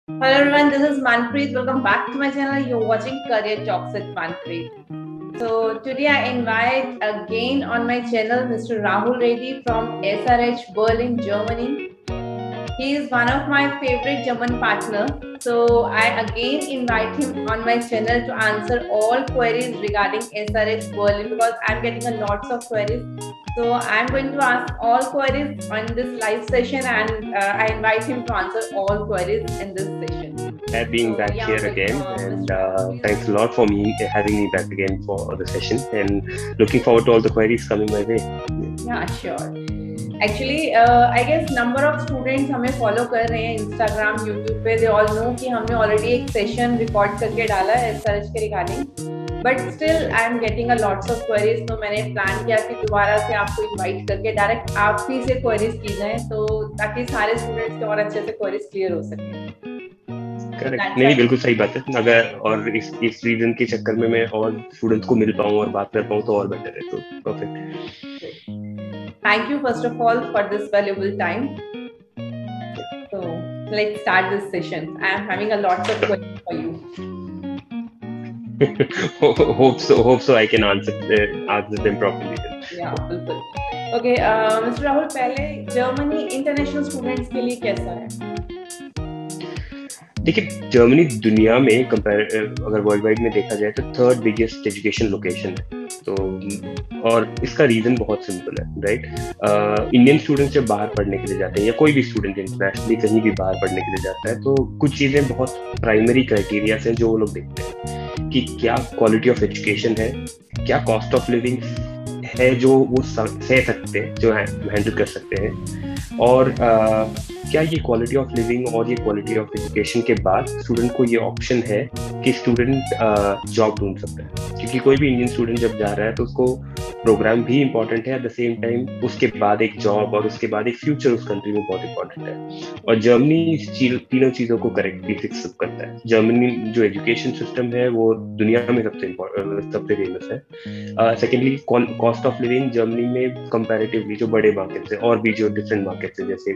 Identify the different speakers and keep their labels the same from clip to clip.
Speaker 1: Hello everyone, this is Manpreet. Welcome back to my channel. You're watching Career Talks with Manpreet. So today I invite again on my channel Mr. Rahul Reddy from SRH Berlin, Germany. He is one of my favorite German partner. So I again invite him on my channel to answer all queries regarding SRH Berlin because I'm getting a lots of queries. So I'm going to ask all queries on this live session, and I invite him to answer all queries in this session.
Speaker 2: Being back here again, and thanks a lot for having me back again for the session, and looking forward to all the queries coming my way.
Speaker 1: Yeah, sure. Actually, I guess number of students हमें follow कर रहे हैं Instagram, YouTube पे. They all know कि हमने already एक session record करके डाला है SRH के regarding. But still, I am getting a lots of queries. तो मैंने plan किया कि दोबारा से आपको invite करके direct आप ही से queries की जाए, तो ताकि सारे students के और अच्छे से queries clear हो सके.
Speaker 2: करेक्ट, नहीं बिल्कुल सही बात है. अगर और इस रीजन के चक्कर में मैं और स्टूडेंट्स को मिल पाऊँ और बात कर पाऊँ तो और बेटर है. तो perfect.
Speaker 1: Thank you first of all for this valuable time. So let's start this session. I am having a lot of questions for you.
Speaker 2: hope so I can answer them properly.
Speaker 1: Yeah, बिल्कुल. Okay, Mr. Rahul, पहले Germany international students के लिए कैसा है?
Speaker 2: देखिए, Germany दुनिया में अगर वर्ल्ड वाइड में देखा जाए तो थर्ड बिगेस्ट एजुकेशन लोकेशन है. तो और इसका रीजन बहुत सिंपल है, राइट. इंडियन स्टूडेंट्स जब बाहर पढ़ने के लिए जाते हैं या कोई भी स्टूडेंट इंटरनेशनली कहीं भी बाहर पढ़ने के लिए जाता है तो कुछ चीजें बहुत प्राइमरी क्राइटेरिया हैं जो वो लोग देखते हैं कि क्या क्वालिटी ऑफ एजुकेशन है, क्या कॉस्ट ऑफ लिविंग है जो वो सह सकते हैं, जो हैंडल कर सकते हैं, और क्या ये क्वालिटी ऑफ लिविंग और ये क्वालिटी ऑफ एजुकेशन के बाद स्टूडेंट को ये ऑप्शन है कि स्टूडेंट जॉब ढूंढ सकता है. क्योंकि कोई भी इंडियन स्टूडेंट जब जा रहा है तो उसको प्रोग्राम भी इम्पोर्टेंट है, एट द सेम टाइम उसके बाद एक जॉब और उसके बाद एक फ्यूचर उस कंट्री में बहुत इम्पोर्टेंट है. और जर्मनी तीनों चीज़ों को करेक्टली फिक्स करता है. जर्मनी जो एजुकेशन सिस्टम है वो दुनिया में सबसे फेमस है. Secondly, cost of living Germany में कंपैरेटिवली जो बड़े मार्केट्स हैं और भी जो डिफरेंट मार्केट्स हैं जैसे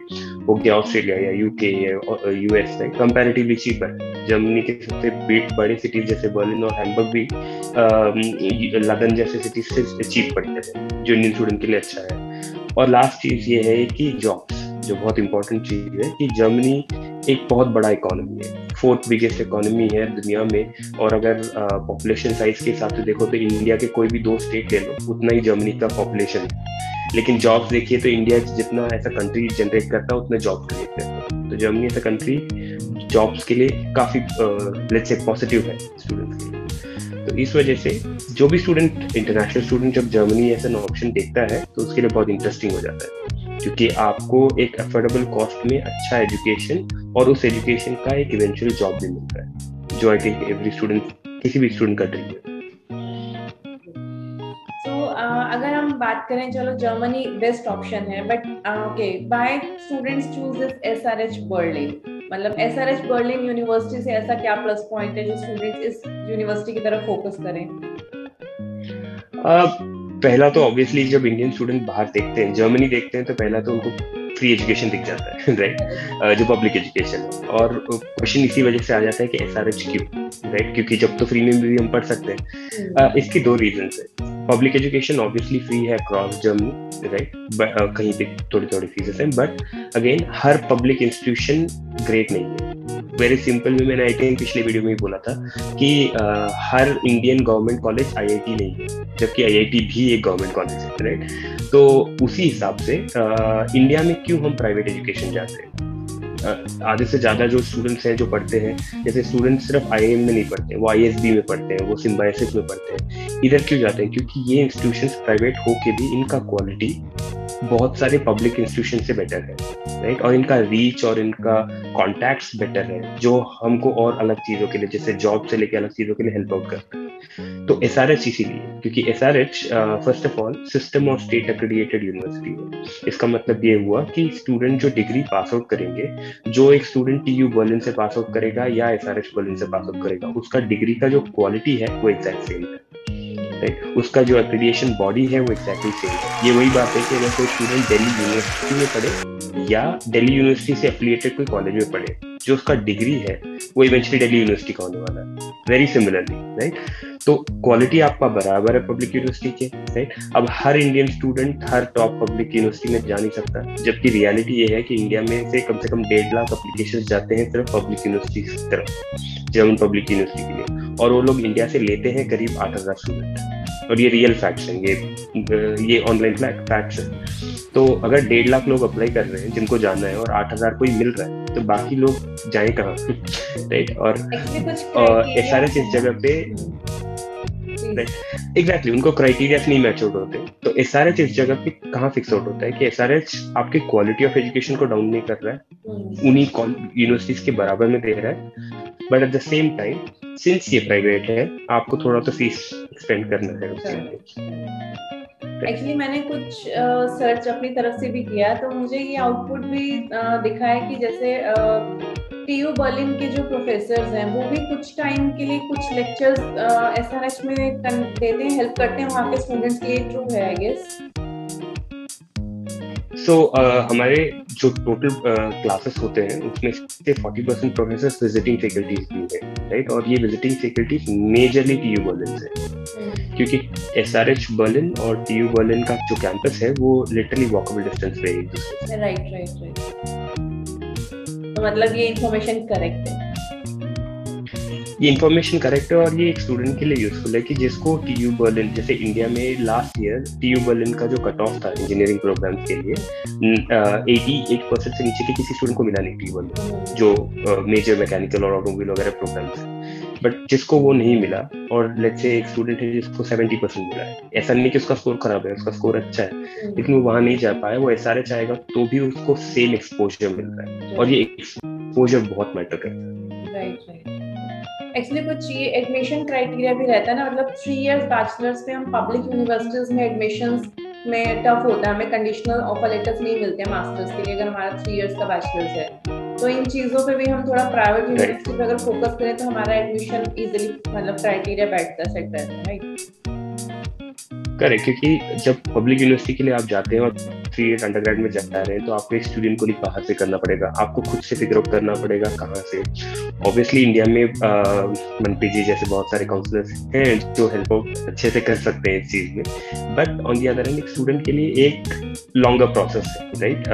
Speaker 2: हो गया ऑस्ट्रेलिया या यूके या यूएस में कंपैरेटिवली चीपर है. जर्मनी के सबसे बड़े सिटीज जैसे बर्लिन और हैम्बर्ग भी लंदन जैसे सिटीज से चीप पड़ते हैं, जो इंडियन स्टूडेंट के लिए अच्छा है. और लास्ट चीज ये है कि जॉब्स, जो बहुत इंपॉर्टेंट चीज है कि जर्मनी एक बहुत बड़ा इकोनॉमी है, फोर्थ बिगेस्ट इकोनॉमी है दुनिया में. और अगर पॉपुलेशन साइज के हिसाब से देखो तो इंडिया के कोई भी 2 स्टेट ले लो उतना ही जर्मनी का पॉपुलेशन है. लेकिन जॉब्स देखिए तो इंडिया जितना ऐसा कंट्री जनरेट करता है उतने जॉब्स क्रिएट करता है. तो जर्मनी ऐसा कंट्री जॉब्स के लिए काफी लेट्स से पॉजिटिव है स्टूडेंट्स के लिए. तो इस वजह से जो भी स्टूडेंट, इंटरनेशनल स्टूडेंट जब जर्मनी ऐसा ऑप्शन देखता है तो उसके लिए बहुत इंटरेस्टिंग हो जाता है, क्योंकि आपको एक अफोर्डेबल कॉस्ट में अच्छा एजुकेशन और उस एजुकेशन का एक इवेंचुअल जॉब भी मिलता है, जो आई थिंक एवरी स्टूडेंट, किसी भी स्टूडेंट का ड्रीम है.
Speaker 1: अगर हम बात करें, चलो जर्मनी बेस्ट ऑप्शन है, but okay, why students choose this SRH Berlin? मतलब एसआरएच बर्लिन यूनिवर्सिटी से ऐसा क्या प्लस पॉइंट है जो स्टूडेंट्स इस यूनिवर्सिटी की तरफ फोकस करें?
Speaker 2: पहला तो ऑब्वियसली जब इंडियन स्टूडेंट बाहर देखते हैं, जर्मनी देखते हैं, तो पहला तो उनको फ्री एजुकेशन दिख जाता है, राइट, जो पब्लिक एजुकेशन है. और क्वेश्चन इसी वजह से आ जाता है कि एसआरएच क्यों, राइट, क्योंकि जब तो फ्री में भी हम पढ़ सकते हैं. इसके 2 रीजन है. पब्लिक एजुकेशन ऑब्वियसली फ्री है अक्रॉस जर्मनी, राइट, कहीं पे थोड़ी फीसेस हैं, but again her public institution great नहीं है. वेरी सिंपल में मैंने आई थिंक पिछले वीडियो में ही बोला था कि हर इंडियन गवर्नमेंट कॉलेज आईआईटी नहीं है, जबकि आईआईटी भी एक गवर्नमेंट कॉलेज है, राइट. तो उसी हिसाब से इंडिया में क्यों हम प्राइवेट एजुकेशन जाते हैं. आधे से ज़्यादा जो स्टूडेंट्स हैं जो पढ़ते हैं, जैसे स्टूडेंट्स सिर्फ आईआईएम में नहीं पढ़ते हैं, वो आईएसबी में पढ़ते हैं, वो सिम्बायोसिस में पढ़ते हैं. इधर क्यों जाते हैं? क्योंकि ये इंस्टीट्यूशंस प्राइवेट होके भी इनका क्वालिटी बहुत सारे पब्लिक इंस्टीट्यूशन से बेटर है, राइट, और इनका रीच और इनका कॉन्टैक्ट्स बेटर है, जो हमको और अलग चीज़ों के लिए, जैसे जॉब से लेके अलग चीज़ों के लिए हेल्प आउट करता है. तो एसआरएच इसीलिए, क्योंकि SRH first of all system of state accredited university है. इसका मतलब ये हुआ कि स्टूडेंट जो डिग्री पास आउट करेंगे, जो एक स्टूडेंट टीयू बर्लिन से पास आउट करेगा या एसआरएच बर्लिन से पास आउट करेगा, उसका डिग्री का जो क्वालिटी है वो एग्जैक्ट सेम है, राइट. उसका जो एक्रेडिटेशन बॉडी है वो एग्जैक्टली सेम है. ये वही बात है कि अगर कोई स्टूडेंट दिल्ली यूनिवर्सिटी में पढ़े या दिल्ली यूनिवर्सिटी से एफिलिएटेड कोई कॉलेज में पढ़े, जो उसका डिग्री है वो इवेंचुअली दिल्ली यूनिवर्सिटी का होने वाला है, वेरी सिमिलरली, राइट। तो क्वालिटी आपका बराबर है पब्लिक यूनिवर्सिटी के, राइट। अब हर इंडियन स्टूडेंट हर टॉप पब्लिक यूनिवर्सिटी में जा नहीं सकता, जबकि रियलिटी ये है कि इंडिया में से कम 1.5 लाख एप्लीकेशन जाते हैं सिर्फ पब्लिक यूनिवर्सिटी की तरफ, जर्मन पब्लिक यूनिवर्सिटी के लिए, और वो लोग इंडिया से लेते हैं करीब 8,000 स्टूडेंट, और ये रियल फैक्ट्स हैं, ये ऑनलाइन फैक्ट्स हैं। तो अगर 1.5 लाख लोग अप्लाई कर रहे हैं जिनको जाना है और 8,000 कोई मिल रहा है, तो बाकी लोग जाए कहाँ, राइट। और एसआरएच इस जगह पे एग्जैक्टली उनको क्राइटेरिया नहीं मैच आउट होते, तो एसआरएच इस जगह पे कहाँ फिक्स आउट होता है कि एसआरएच आपके क्वालिटी ऑफ एजुकेशन को डाउन नहीं कर रहा है, उन्हीं यूनिवर्सिटीज के बराबर में दे रहा है, but at the same time since ये प्राइवेट है आपको थोड़ा तो फीस एक्सपेंड करना है उसके।
Speaker 1: एक्चुअली मैंने कुछ सर्च अपनी तरफ से भी किया, तो मुझे ये आउटपुट भी दिखा है कि जैसे टीयू बर्लिन के जो प्रोफेसर्स हैं वो भी कुछ टाइम के लिए कुछ लेक्चर्स एसआरएच में देते हैं, हेल्प करते हैं वहाँ के स्टूडेंट्स के लिए। ट्रू है आई गेस।
Speaker 2: सो हमारे जो टोटल क्लासेस होते हैं उसमें से 40% प्रोफेसर्स विजिटिंग फैकल्टीज भी हैं, राइट। और ये visiting faculties majorly TU Berlin से, क्योंकि एसआरएच बर्लिन और टीयू बर्लिन का जो कैंपस है वो लिटरली वॉकेबल डिस्टेंस पे है एक दूसरे से।
Speaker 1: राइट। तो मतलब ये इन्फॉर्मेशन करेक्ट है,
Speaker 2: ये इन्फॉर्मेशन करेक्ट है, और ये एक स्टूडेंट के लिए यूजफुल है कि जिसको टीयू बर्लिन, जैसे इंडिया में लास्ट ईयर टीयू बर्लिन का जो कट ऑफ था इंजीनियरिंग प्रोग्राम के लिए 88% से नीचे के किसी स्टूडेंट को मिला नहीं टीयू बर्लिन, जो मेजर मैकेनिकल और ऑटोमोबाइल वगैरह प्रोग्राम्स है। बट जिसको वो नहीं मिला, और लेट्स से एक स्टूडेंट है जिसको 70% मिला है, ऐसा नहीं कि उसका स्कोर खराब है, उसका स्कोर अच्छा है, लेकिन वो वहां नहीं जा पाया, वो एसआरएच आएगा तो भी उसको सेम एक्सपोजर मिल रहा है, और ये एक्सपोजर बहुत मैटर करता है।
Speaker 1: राइट। एक्चुअली कुछ ये एडमिशन क्राइटेरिया भी रहता है ना, मतलब 3 इयर्स बैचलर्स में हम पब्लिक यूनिवर्सिटीज में एडमिशंस में टफ होता है, हमें कंडीशनल ऑफर लेटर्स नहीं मिलते हैं मास्टर्स के लिए अगर हमारा 3 इयर्स का बैचलर्स है। तो इन चीजों पे भी हम थोड़ा प्राइवेट यूनिवर्सिटी पे अगर फोकस करें तो हमारा एडमिशन इजीली मतलब क्राइटेरिया बैठता है, सेट रहता है, राइट।
Speaker 2: करेक्ट, क्योंकि जब पब्लिक यूनिवर्सिटी के लिए आप जाते हैं और 3 ईयर अंडरग्रेड में जा रहे हैं तो आपको एक स्टूडेंट को नहीं बाहर से करना पड़ेगा, आपको खुद से फिगर आउट करना पड़ेगा कहाँ से। ऑब्वियसली इंडिया में मनप्रीत जी जैसे बहुत सारे काउंसलर्स हैं जो हेल्प आउट अच्छे से कर सकते हैं इस चीज में, but on the other hand एक स्टूडेंट के लिए एक लॉन्गर प्रोसेस है, right.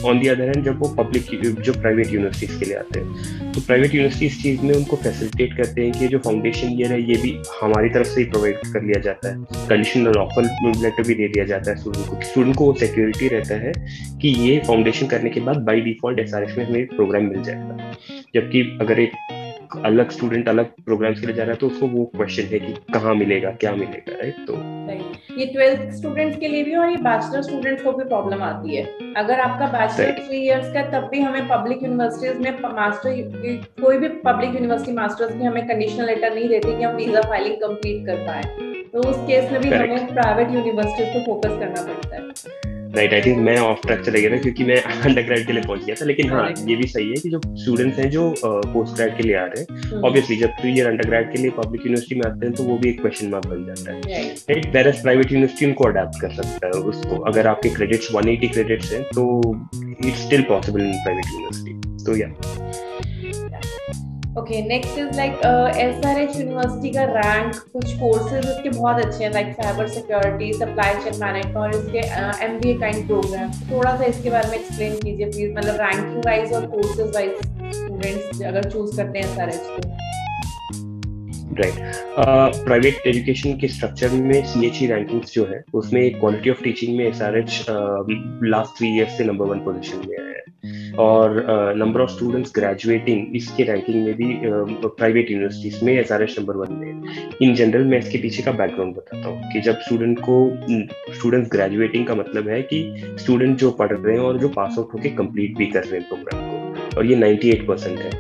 Speaker 2: On the other hand जब वो पब्लिक जो प्राइवेट यूनिवर्सिटीज के लिए आते हैं तो प्राइवेट यूनिवर्सिटी इस चीज में उनको फैसिलिटेट करते हैं कि जो फाउंडेशन ईयर है ये भी हमारी तरफ से ही प्रोवाइड कर लिया जाता है, कंडीशनल ऑफर लेटर भी दे दिया जाता है स्टूडेंट को वो सिक्योरिटी रहता है कि ये फाउंडेशन करने के बाद बाय डिफॉल्ट एसआरएच में हमें प्रोग्राम मिल जाएगा। जबकि अगर एक अलग स्टूडेंट अलग प्रोग्राम्स के लिए जा रहा है तो उसको वो क्वेश्चन है कि कहाँ मिलेगा, क्या मिलेगा, राइट। तो
Speaker 1: ये 12th स्टूडेंट्स के लिए भी और ये बैचलर स्टूडेंट्स को भी प्रॉब्लम आती है। अगर आपका बैचलर 3 इयर्स का तब भी हमें पब्लिक यूनिवर्सिटीज में मास्टर कोई भी पब्लिक यूनिवर्सिटी मास्टर्स की हमें कंडीशनल लेटर नहीं देती कि हम वीजा फाइलिंग कंप्लीट कर पाए, तो उस केस में भी हमें प्राइवेट यूनिवर्सिटीज पे फोकस करना पड़ता है,
Speaker 2: राइट। आई थिंक मैं ऑफ ट्रैक चला गया था क्योंकि मैं अंडरग्रेड के लिए पहुंच गया था, लेकिन हाँ ये भी सही है कि जो स्टूडेंट्स हैं जो पोस्ट ग्रेड के लिए आ रहे हैं, ऑब्वियसली जब 3 ईयर अंडरग्रेड के लिए पब्लिक यूनिवर्सिटी में आते हैं तो वो भी एक क्वेश्चन मार्क बन जाता है, राइट। वेयर प्राइवेट यूनिवर्सिटी उनको अडेप्ट कर सकता है उसको, अगर आपके क्रेडिट्स 180 क्रेडिट्स हैं तो it's still possible in private university. तो या
Speaker 1: okay, next is like SRH university का रैंक, कुछ कोर्सेज इसके बहुत अच्छे हैं like cyber security, supply chain management और इसके एमबीए काइंड प्रोग्राम। थोड़ा सा इसके बारे में एक्सप्लेन कीजिए प्लीज, मतलब रैंकिंग वाइज और कोर्सेज वाइज स्टूडेंट्स अगर चूज करते हैं एसआरएच को।
Speaker 2: राइट, प्राइवेट एजुकेशन के स्ट्रक्चर में सीएचई रैंकिंग्स जो है उसमें क्वालिटी ऑफ टीचिंग में एसआरएच लास्ट 3 इयर्स से नंबर 1 पोजीशन में आया है, और नंबर ऑफ स्टूडेंट्स ग्रेजुएटिंग इसके रैंकिंग में भी प्राइवेट यूनिवर्सिटीज में एसआरएच नंबर 1 में है। इन जनरल मैं इसके पीछे का बैकग्राउंड बताता हूँ कि जब स्टूडेंट्स ग्रेजुएटिंग का मतलब है कि स्टूडेंट जो पढ़ रहे हैं और जो पास आउट होकर कंप्लीट भी कर रहे हैं प्रोग्राम को, और ये 98% है,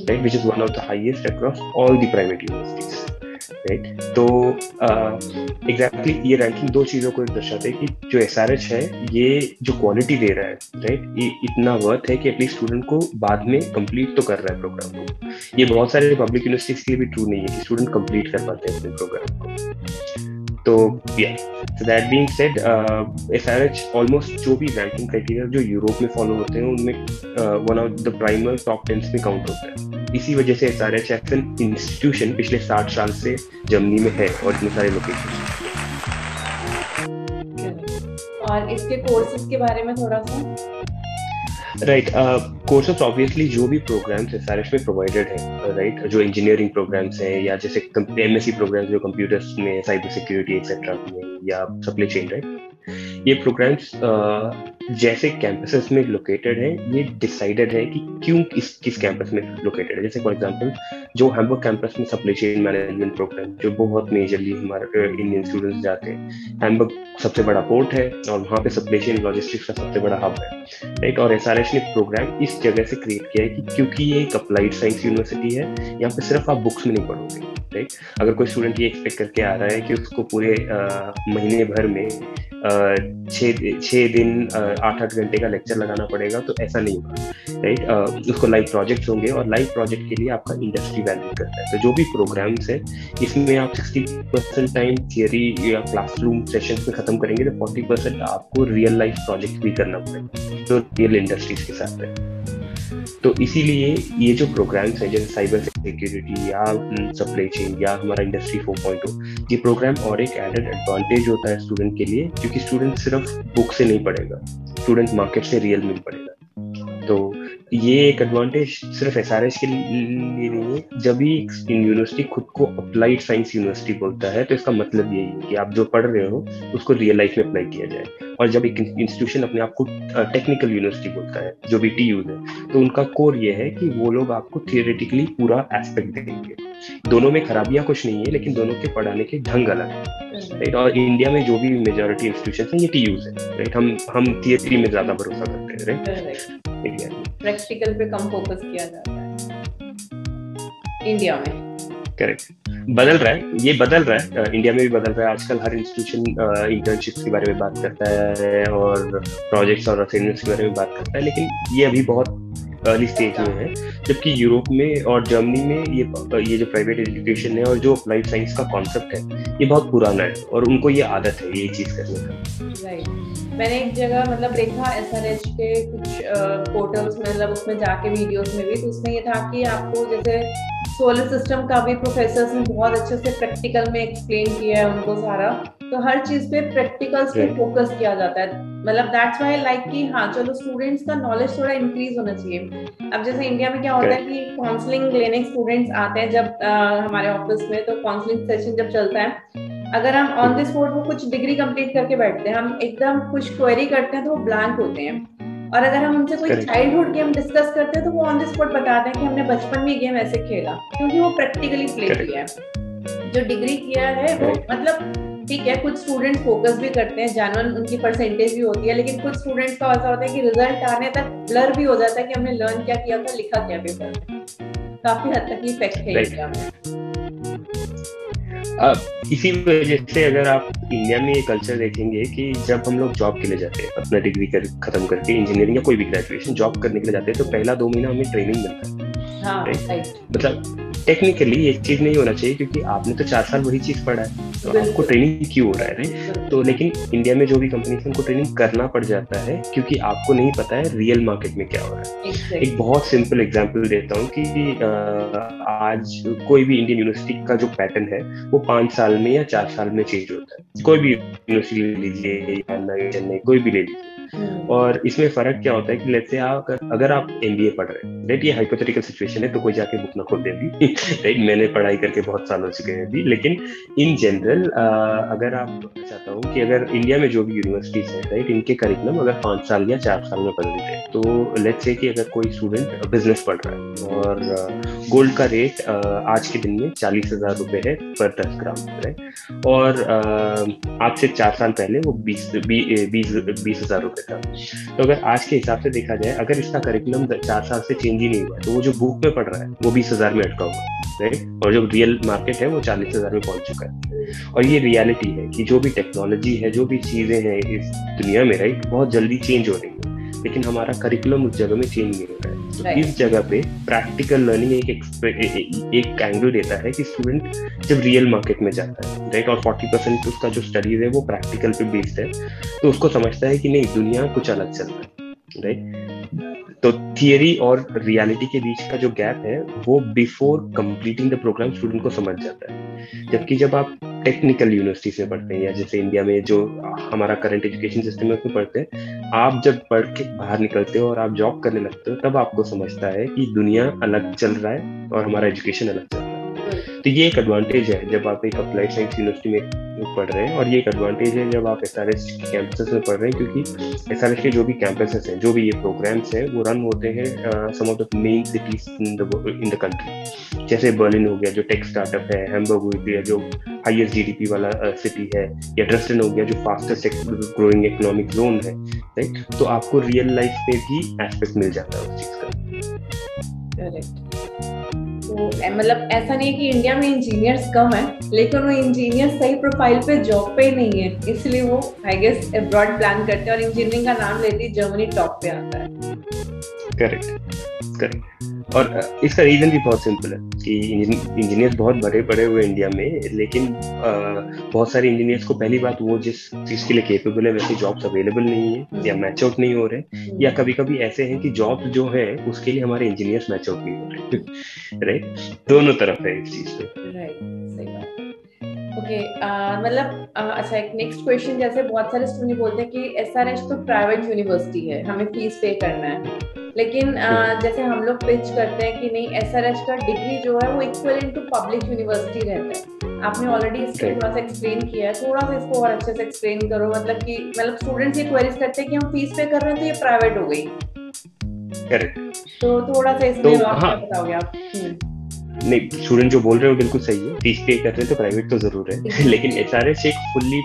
Speaker 2: right, which is one of the highest across all the private universities, right. तो एग्जैक्टली ये रैंकिंग 2 चीजों को दर्शाते हैं कि जो एसआरएच है ये जो क्वालिटी दे रहा है, राइट, ये इतना वर्थ है कि एटलीस्ट स्टूडेंट को बाद में कंप्लीट तो कर रहा है प्रोग्राम को। ये बहुत सारे पब्लिक यूनिवर्सिटीज के लिए भी ट्रू नहीं है कि स्टूडेंट कंप्लीट कर पाते हैं अपने प्रोग्राम को। तो या so that being said, SRH almost जो भी रैंकिंग क्राइटेरिया जो यूरोप में फॉलो होते हैं उनमें one of the primer top 10 में काउंट होता है। इसी वजह से SRH एज एन इंस्टीट्यूशन पिछले 60 साल से जर्मनी में है और इतने सारे लोकेशन।
Speaker 1: और इसके कोर्सेज के बारे में थोड़ा सा
Speaker 2: राइट, कोर्सेस ऑब्वियसली जो भी प्रोग्राम्स SRH में प्रोवाइडेड है, राइट, जो इंजीनियरिंग प्रोग्राम्स हैं या जैसे MSc प्रोग्राम्स जो कंप्यूटर्स में, साइबर सिक्योरिटी एक्सेट्रा में या सप्लाई चेन, राइट, ये प्रोग्राम्स जैसे कैंपसेस में लोकेटेड है, ये डिसाइडेड है कि क्यों किस कैंपस में लोकेटेड है। जैसे फॉर एग्जांपल जो हैम्बर्ग कैंपस में सप्लाई चेन मैनेजमेंट प्रोग्राम जो बहुत मेजरली हमारे इंडियन स्टूडेंट्स जाते हैं, हैम्बर्ग सबसे बड़ा पोर्ट है और वहाँ पे सप्लाई चेन लॉजिस्टिक्स का सबसे बड़ा हब है, राइट। और SRH ने प्रोग्राम इस जगह से क्रिएट किया है कि क्योंकि ये एक अप्लाइड साइंस यूनिवर्सिटी है, यहाँ पे सिर्फ आप बुक्स में नहीं पढ़ोगे, राइट। अगर कोई स्टूडेंट ये एक्सपेक्ट करके आ रहा है कि उसको पूरे महीने भर में 6 दिन 8-8 घंटे का लेक्चर लगाना पड़ेगा, तो ऐसा नहीं होगा, राइट। उसको लाइव प्रोजेक्ट्स होंगे और लाइव प्रोजेक्ट के लिए आपका इंडस्ट्री वैल्यू करता है। तो जो भी प्रोग्राम्स है इसमें आप 60% टाइम थियरी या क्लासरूम सेशंस में खत्म करेंगे, तो 40% आपको रियल लाइफ प्रोजेक्ट भी करना पड़ेगा जो रियल इंडस्ट्रीज के साथ है। तो इसीलिए ये जो प्रोग्राम्स हैं जैसे साइबर सिक्योरिटी या सप्लाई चेन या हमारा इंडस्ट्री 4.0, ये प्रोग्राम और एक एडेड एडवांटेज होता है स्टूडेंट के लिए, क्योंकि स्टूडेंट सिर्फ बुक से नहीं पढ़ेगा, स्टूडेंट मार्केट से रियल में पढ़ेगा। तो ये एक एडवांटेज सिर्फ SRH के लिए नहीं है। जब भी यूनिवर्सिटी खुद को अप्लाइड साइंस यूनिवर्सिटी बोलता है तो इसका मतलब यही है कि आप जो पढ़ रहे हो उसको रियल लाइफ में अप्लाई किया जाए। और जब एक इंस्टीट्यूशन अपने आप को टेक्निकल यूनिवर्सिटी बोलता है, जो भी TUs है, तो उनका कोर ये है कि वो लोग आपको थियोरेटिकली पूरा एस्पेक्ट देंगे। दोनों में खराबियां कुछ नहीं है, लेकिन दोनों के पढ़ाने के ढंग अलग है, राइट। और इंडिया में जो भी मेजॉरिटी इंस्टीट्यूशन है ये TUs है, राइट। हम थियरी में ज्यादा भरोसा करते हैं, राइट।
Speaker 1: प्रैक्टिकल पे कम फोकस किया जाता है इंडिया में।
Speaker 2: करेक्ट, बदल रहा है, ये बदल रहा है, इंडिया में भी बदल रहा है। आजकल हर इंस्टीट्यूशन इंटर्नशिप्स के बारे में बात करता है और प्रोजेक्ट्स और असाइनमेंट्स के बारे में बात करता है, लेकिन ये अभी बहुत अर्ली स्टेज में है। जबकि यूरोप में और जर्मनी में ये जो प्राइवेट एजुकेशन है और जो अप्लाइड साइंस का कॉन्सेप्ट है ये बहुत पुराना है और उनको ये आदत है ये चीज करने का।
Speaker 1: राइट, मैंने एक जगह मतलब देखा SRH के कुछ पोर्टल्स में, मतलब उसमें जाके वीडियोस में भी, तो उसमें ये था कि आपको जैसे सोलर सिस्टम का भी प्रोफेसर्स ने बहुत अच्छे से प्रैक्टिकल में एक्सप्लेन किया है उनको सारा, तो हर चीज पे प्रैक्टिकल्स पे फोकस किया जाता है। मतलब दैट्स व्हाई लाइक कि हाँ चलो स्टूडेंट्स का नॉलेज थोड़ा इंक्रीज होना चाहिए। अब जैसे इंडिया में क्या होता है कि काउंसलिंग लेने स्टूडेंट्स आते हैं जब हमारे ऑफिस में, तो काउंसलिंग सेशन जब चलता है, अगर हम ऑन द स्पॉट वो कुछ डिग्री कंप्लीट करके बैठते हैं, हम एकदम कुछ क्वेरी करते हैं तो वो ब्लैंक होते हैं। और अगर हम उनसे कोई चाइल्डहुड गेम डिस्कस करते हैं तो वो ऑन द स्पॉट बताते हैं कि हमने बचपन में गेम ऐसे खेला, क्योंकि वो प्रैक्टिकली प्ले किया है। जो डिग्री किया है वो मतलब ठीक है, कुछ स्टूडेंट्स फोकस भी करते हैं, जेन्युइन उनकी परसेंटेज भी होती है, लेकिन कुछ स्टूडेंट्स का ऐसा होता है कि रिजल्ट आने तक ब्लर भी हो जाता है कि हमने लर्न क्या किया था, लिखा क्या पेपर में। काफी हद तक इफेक्ट है इंडिया में।
Speaker 2: इसी वजह से अगर आप इंडिया में ये कल्चर देखेंगे कि जब हम लोग जॉब के लिए जाते हैं, अपना डिग्री खत्म करके इंजीनियरिंग या कोई भी ग्रेजुएशन जॉब करने के लिए जाते हैं, तो पहला 2 महीना हमें ट्रेनिंग मिलता है।
Speaker 1: हाँ,
Speaker 2: मतलब टेक्निकली ये चीज नहीं होना चाहिए, क्योंकि आपने तो 4 साल वही चीज पढ़ा है, तो आपको ट्रेनिंग क्यों हो रहा है, राइट। तो लेकिन इंडिया में जो भी कंपनीज है उनको ट्रेनिंग करना पड़ जाता है, क्योंकि आपको नहीं पता है रियल मार्केट में क्या हो रहा है। एक बहुत सिंपल एग्जांपल देता हूँ कि आज कोई भी इंडियन यूनिवर्सिटी का जो पैटर्न है वो 5 साल में या 4 साल में चेंज होता है। कोई भी यूनिवर्सिटी ले लीजिए, चेन्नई, कोई भी ले लीजिए। और इसमें फर्क क्या होता है कि लेट्स से अगर आप MBA पढ़ रहे हैं, राइट, ये हाइपोथेटिकल सिचुएशन है, तो कोई जाके बुक ना खोल दे अभी, राइट। मैंने पढ़ाई करके बहुत साल हो चुके हैं अभी, लेकिन इन जनरल अगर आप चाहता हूँ कि अगर इंडिया में जो भी यूनिवर्सिटीज है, राइट, इनके करिकुलम अगर 5 साल या 4 साल में बदलते हैं, तो लेट्स से कि अगर कोई स्टूडेंट बिजनेस पढ़ रहा है और गोल्ड का रेट आज के दिन में 40,000 रुपए है पर 10 ग्राम, राइट, और आज से 4 साल पहले वो 20,000 रुपए था। तो अगर आज के हिसाब से देखा जाए, अगर इसका करिकुलम 4 साल से चेंज ही नहीं हुआ, तो वो जो बुक में पढ़ रहा है वो 20,000 में अटका हुआ, राइट, और जो रियल मार्केट है वो 40,000 में पहुंच चुका है। और ये रियलिटी है कि जो भी टेक्नोलॉजी है, जो भी चीजें हैं इस दुनिया में, राइट, बहुत जल्दी चेंज हो रही है। लेकिन हमारा करिकुलम उस जगह में चेंज नहीं हो रहा है। तो इस जगह पे प्रैक्टिकल लर्निंग एक एंगल देता है कि स्टूडेंट जब रियल मार्केट में जाता है, राइट, और 40% उसका जो स्टडीज है वो प्रैक्टिकल पे बेस्ड है, तो उसको समझता है कि नहीं, दुनिया कुछ अलग चल रहा है, राइट। तो थियरी और रियलिटी के बीच का जो गैप है वो before completing the program student को समझ जाता है। जबकि जब आप टेक्निकल यूनिवर्सिटी से पढ़ते हैं, या जैसे इंडिया में जो हमारा करंट एजुकेशन सिस्टम है उसमें पढ़ते हैं, आप जब पढ़ के बाहर निकलते हो और आप जॉब करने लगते हो, तब आपको समझता है कि दुनिया अलग चल रहा है और हमारा एजुकेशन अलग चल रहा है। तो ये एक एडवांटेज है जब आप एक अप्लाइड साइंस यूनिवर्सिटी में पढ़ रहे हैं, और ये एक एडवांटेज है जब आप SRH कैंपसेस में पढ़ रहे हैं, क्योंकि SRH के जो भी कैंपसेस हैं, जो भी ये प्रोग्राम्स हैं, वो रन होते हैं some of the main cities in the country. जैसे बर्लिन हो गया जो टेक स्टार्टअप है, हैम्बर्ग हो गया जो हाईएस्ट GDP वाला सिटी है, या ड्रेस्टन हो गया जो फास्टेस्ट ग्रोइंग इकोनॉमिक जोन है, राइट। तो आपको रियल लाइफ में भी एस्पेक्ट मिल जाता है उस चीज का।
Speaker 1: करेक्ट। तो मतलब ऐसा नहीं है कि इंडिया में इंजीनियर्स कम है, लेकिन वो इंजीनियर सही प्रोफाइल पे जॉब पे नहीं है, इसलिए वो आई गेस अब्रॉड प्लान करते हैं, और इंजीनियरिंग का नाम लेते ही जर्मनी टॉप पे आता है।
Speaker 2: करेक्ट। और इसका रीजन भी बहुत सिंपल है कि इंजीनियर्स बहुत बड़े पड़े हुए इंडिया में, लेकिन बहुत सारे इंजीनियर्स को पहली बात वो जिस चीज के लिए केपेबल है वैसे जॉब्स अवेलेबल नहीं है, या मैच आउट नहीं हो रहे, या कभी कभी ऐसे हैं कि जॉब जो है उसके लिए हमारे इंजीनियर्स मैच आउट नहीं हो रहे, राइट। दोनों तरफ है इस चीज पे, राइट।
Speaker 1: सही बात। ओके, मतलब अच्छा, एक नेक्स्ट क्वेश्चन, जैसे बहुत सारे स्टूडेंट बोलते हैं कि SRH तो प्राइवेट यूनिवर्सिटी है, हमें फीस पे करना है, लेकिन जैसे हम लोग पिच करते हैं कि नहीं, SRH का डिग्री जो है वो इक्विवेलेंट टू पब्लिक यूनिवर्सिटी रहता है। आपने ऑलरेडी इसको थोड़ा सा एक्सप्लेन किया है, थोड़ा सा इसको और अच्छे से एक्सप्लेन करो। मतलब स्टूडेंट्स ये क्वेरीज करते हैं कि हम फीस पे कर रहे हैं तो ये प्राइवेट हो गई।
Speaker 2: करेक्ट।
Speaker 1: तो थोड़ा सा इसमें आप क्या बताओगे आप?
Speaker 2: नहीं, स्टूडेंट जो बोल रहे हो बिल्कुल सही है, फीस पे कर रहे हैं तो प्राइवेट तो जरूर है, लेकिन SRH एक fully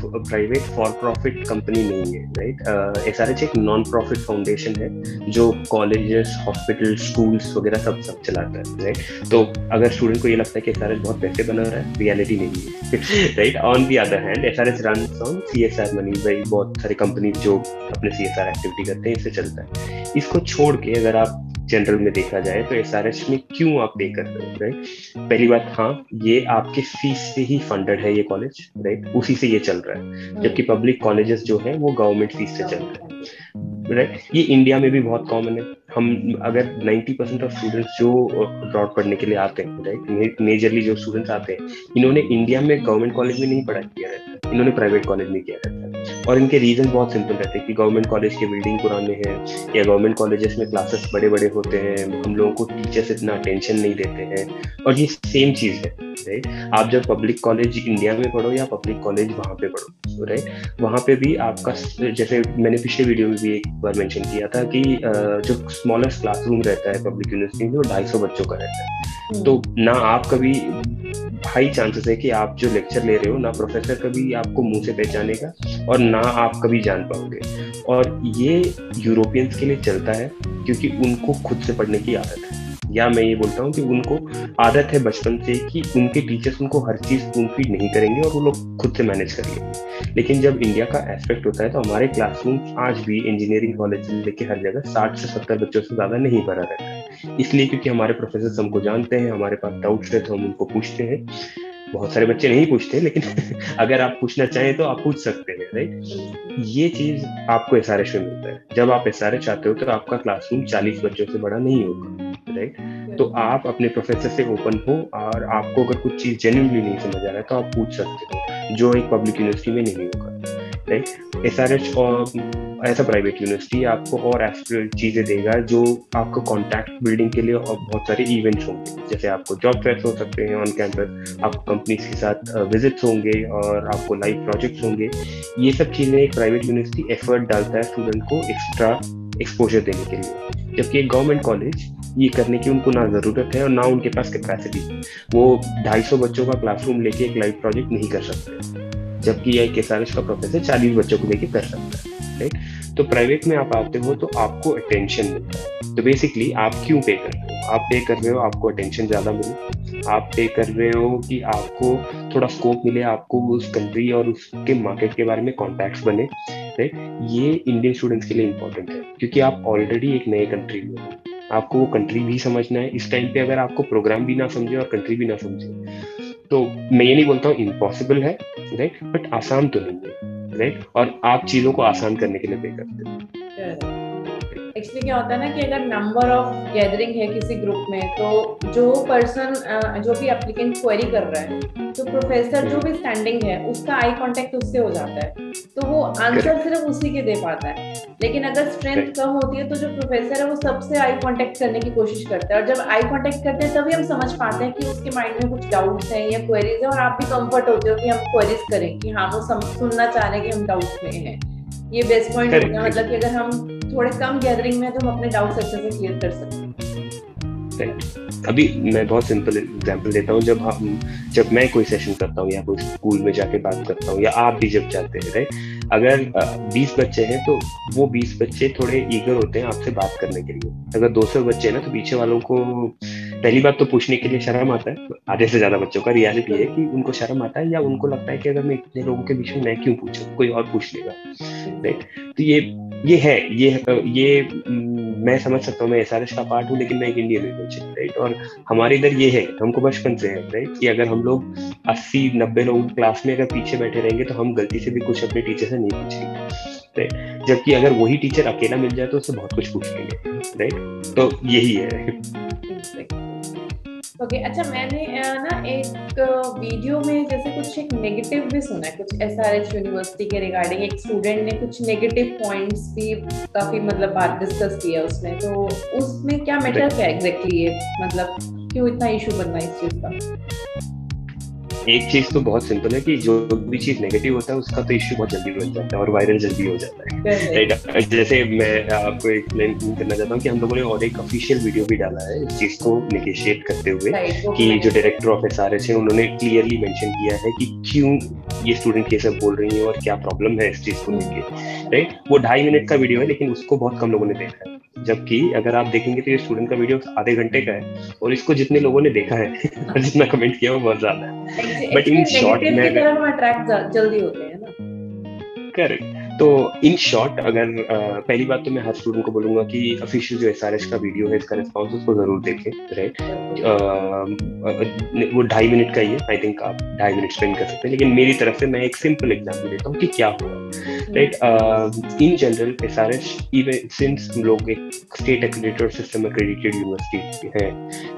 Speaker 2: private for profit company नहीं है, राइट। SRH एक नॉन प्रॉफिट फाउंडेशन है जो कॉलेजेस, हॉस्पिटल, स्कूल्स वगैरह सब चलाता है, राइट। तो अगर स्टूडेंट को ये लगता है कि SRH बहुत पैसे बना रहा है, रियलिटी नहीं है, right. On the other hand SRH runs on CSR money, भाई बहुत सारे कंपनी जो अपने CSR एक्टिविटी करते हैं इससे चलता है। इसको छोड़ के अगर आप जनरल में देखा जाए तो SRH में क्यों आप पे कर रहे हो, राइट। पहली बात, हाँ, ये आपके फीस से ही फंडेड है ये कॉलेज, राइट, उसी से ये चल रहा है, जबकि पब्लिक कॉलेजेस जो है वो गवर्नमेंट फीस से चल रहे हैं, राइट। ये इंडिया में भी बहुत कॉमन है। हम अगर 90% ऑफ स्टूडेंट्स जो अब्रॉड पढ़ने के लिए आते हैं, राइट, मेजरली जो स्टूडेंट्स आते हैं, इन्होंने इंडिया में गवर्नमेंट कॉलेज में नहीं पढ़ाई किया रहता है, इन्होंने प्राइवेट कॉलेज में किया रहता है। और इनके रीजन बहुत सिंपल रहते हैं कि गवर्नमेंट कॉलेज के बिल्डिंग पुराने हैं, या गवर्नमेंट कॉलेजेस में क्लासेस बड़े बड़े होते हैं, हम लोगों को टीचर्स इतना अटेंशन नहीं देते हैं, और ये सेम चीज है, राइट। आप जब पब्लिक कॉलेज इंडिया में पढ़ो या पब्लिक कॉलेज वहाँ पे पढ़ो, राइट, वहाँ पे भी आपका, जैसे मैंने पिछले वीडियो में भी एक बार मेंशन किया था कि जो स्मॉलेस्ट क्लासरूम रहता है पब्लिक यूनिवर्सिटी में वो 250 बच्चों का रहता है। तो ना आप कभी, हाई चांसेस है कि आप जो लेक्चर ले रहे हो ना प्रोफेसर कभी आपको मुंह से पहचानेगा, और ना आप कभी जान पाओगे। और ये यूरोपियंस के लिए चलता है क्योंकि उनको खुद से पढ़ने की आदत है, या मैं ये बोलता हूँ कि उनको आदत है बचपन से कि उनके टीचर्स उनको हर चीज स्पून फीड नहीं करेंगे और वो लोग खुद से मैनेज कर लेंगे। लेकिन जब इंडिया का एस्पेक्ट होता है तो हमारे क्लासरूम आज भी इंजीनियरिंग कॉलेज से लेके हर जगह 60 से 70 बच्चों से ज्यादा नहीं भरा रहता है, इसलिए क्योंकि हमारे प्रोफेसर हमको जानते हैं, हमारे पास डाउट्स है तो हम उनको पूछते हैं। बहुत सारे बच्चे नहीं पूछते, लेकिन अगर आप पूछना चाहें तो आप पूछ सकते हैं, राइट। ये चीज आपको SRH में मिलता है। जब आप SRH आते हो तो आपका क्लासरूम 40 बच्चों से बड़ा नहीं होगा, राइट। तो आप अपने प्रोफेसर से ओपन हो, और आपको अगर कुछ चीज जेन्युइनली नहीं समझ आ रहा है तो आप पूछ सकते हो, जो एक पब्लिक यूनिवर्सिटी में नहीं होगा, राइट। SRH और ऐसा प्राइवेट यूनिवर्सिटी आपको और चीजें देगा जो आपको कॉन्टैक्ट बिल्डिंग के लिए, और बहुत सारे इवेंट्स होंगे, जैसे आपको जॉब फेयर्स हो सकते हैं ऑन कैंपस, आपको कंपनीज के साथ विजिट्स होंगे, और आपको लाइव प्रोजेक्ट्स होंगे। ये सब चीजें एक प्राइवेट यूनिवर्सिटी एफर्ट डालता है स्टूडेंट को एक्स्ट्रा एक्सपोजर देने के लिए, जबकि एक गवर्नमेंट कॉलेज ये करने की उनको ना जरूरत है और ना उनके पास कैपेसिटी। वो 250 बच्चों का क्लासरूम लेके एक लाइव प्रोजेक्ट नहीं कर सकते, जबकि एक SRH का प्रोफेसर 40 बच्चों को लेके कर सकता है, राइट। तो प्राइवेट में आप आते हो तो आपको अटेंशन मिलता है। तो बेसिकली आप क्यों पे कर रहे हो? आप पे कर रहे हो आपको अटेंशन ज्यादा मिले, आप पे कर रहे हो कि आपको थोड़ा स्कोप मिले, आपको उस कंट्री और उसके मार्केट के बारे में कॉन्टैक्ट्स बने, राइट, ये इंडियन स्टूडेंट्स के लिए इम्पोर्टेंट है क्योंकि आप ऑलरेडी एक नए कंट्री में हो, आपको वो कंट्री भी समझना है। इस टाइम पे अगर आपको प्रोग्राम भी ना समझे और कंट्री भी ना समझे तो मैं ये नहीं बोलता हूँ इम्पॉसिबल है, राइट, बट आसान तो नहीं है, राइट, और आप चीजों को आसान करने के लिए पे करते हो।
Speaker 1: एक्चुअली क्या होता है ना कि अगर नंबर ऑफ गैदरिंग है किसी ग्रुप में तो जो पर्सन जो भी एप्लीकेंट क्वेरी कर रहा है तो प्रोफेसर जो भी स्टैंडिंग है उसका आई कांटेक्ट उससे हो जाता है तो वो आंसर सिर्फ उसी के दे पाता है। लेकिन अगर स्ट्रेंथ कम होती है तो जो प्रोफेसर है वो सबसे आई कांटेक्ट करने की कोशिश करता है और जब आई कांटेक्ट करते हैं तभी हम समझ पाते हैं कि उसके माइंड में कुछ डाउट्स हैं या क्वेरीज है और आप भी कंफर्ट होते हो कि हम क्वेरीज करें कि हाँ वो सुनना चाह रहे हैं कि हम डाउट्स में हैं। ये बेस्ट पॉइंट होगा, मतलब कि अगर हम थोड़े कम गैदरिंग में तो हम अपने डाउट्स अच्छे से क्लियर कर सकते हैं।
Speaker 2: अभी मैं बहुत सिंपल एग्जांपल देता हूँ, जब मैं कोई सेशन करता हूँ या कोई स्कूल में जाके बात करता हूँ या आप भी जब जाते हैं, राइट, अगर 20 बच्चे हैं तो वो 20 बच्चे थोड़े ईगर होते हैं आपसे बात करने के लिए। अगर 200 बच्चे हैं ना तो पीछे वालों को पहली बात तो पूछने के लिए शर्म आता है। आधे से ज्यादा बच्चों का रियलिटी है कि उनको शर्म आता है या उनको लगता है कि अगर मैं इतने लोगों के बीच में मैं क्यों पूछूं, कोई और पूछ लेगा, राइट। तो ये मैं समझ सकता हूँ, मैं एसआरएच का पार्ट हूँ लेकिन मैं एक इंडियन हूँ, राइट, और हमारे इधर ये है, हमको बचपन से है, राइट, कि अगर हम लोग 80-90 लोग क्लास में अगर पीछे बैठे रहेंगे तो हम गलती से भी कुछ अपने टीचर से नहीं पूछेंगे, राइट, जबकि अगर वही टीचर अकेला मिल जाए तो उससे बहुत कुछ पूछ लेंगे, राइट, तो यही है।
Speaker 1: ओके, अच्छा, मैंने ना एक वीडियो में जैसे कुछ एक नेगेटिव भी सुना है कुछ एसआरएच यूनिवर्सिटी के रिगार्डिंग, एक स्टूडेंट ने कुछ नेगेटिव पॉइंट्स भी काफी मतलब बात डिस्कस किया उसमें, तो उसमें क्या मैटर क्या एग्जैक्टली है, मतलब क्यों इतना इशू बनना है इस चीज का?
Speaker 2: एक चीज तो बहुत सिंपल है कि जो भी चीज नेगेटिव होता है उसका तो इश्यू बहुत जल्दी बन जाता है और वायरल जल्दी हो जाता है, राइट। जैसे मैं आपको एक्सप्लेन करना चाहता हूँ कि हम लोगों ने और एक ऑफिशियल वीडियो भी डाला है इस चीज को नेगोशिएट करते हुए कि जो डायरेक्टर ऑफ एसआरएच है उन्होंने क्लियरली मेंशन किया है कि क्यों ये स्टूडेंट ये सब बोल रही है और क्या प्रॉब्लम है इस चीज को लेके, राइट। वो 2.5 मिनट का वीडियो है लेकिन उसको बहुत कम लोगों ने देखा है, जबकि अगर आप देखेंगे तो ये स्टूडेंट का वीडियो आधे घंटे का है और इसको जितने लोगों ने देखा है और जितना कमेंट किया वो बहुत ज्यादा है। बट इन शॉर्ट में
Speaker 1: अट्रैक्ट जल्दी होते हैं ना,
Speaker 2: करेक्ट। तो इन शॉर्ट अगर पहली बात तो मैं हर स्टूडेंट को बोलूंगा कि ऑफिशियल जो एसआरएच का वीडियो है इसका रिस्पॉन्स उसको जरूर देखें, राइट। वो 2.5 मिनट का ही है, आई थिंक आप 2.5 मिनट स्पेंड कर सकते हैं, लेकिन मेरी तरफ से मैं एक सिंपल एग्जांपल देता हूँ कि क्या हुआ, right. In general SRH even since हम लोग एक state accredited system accredited university है,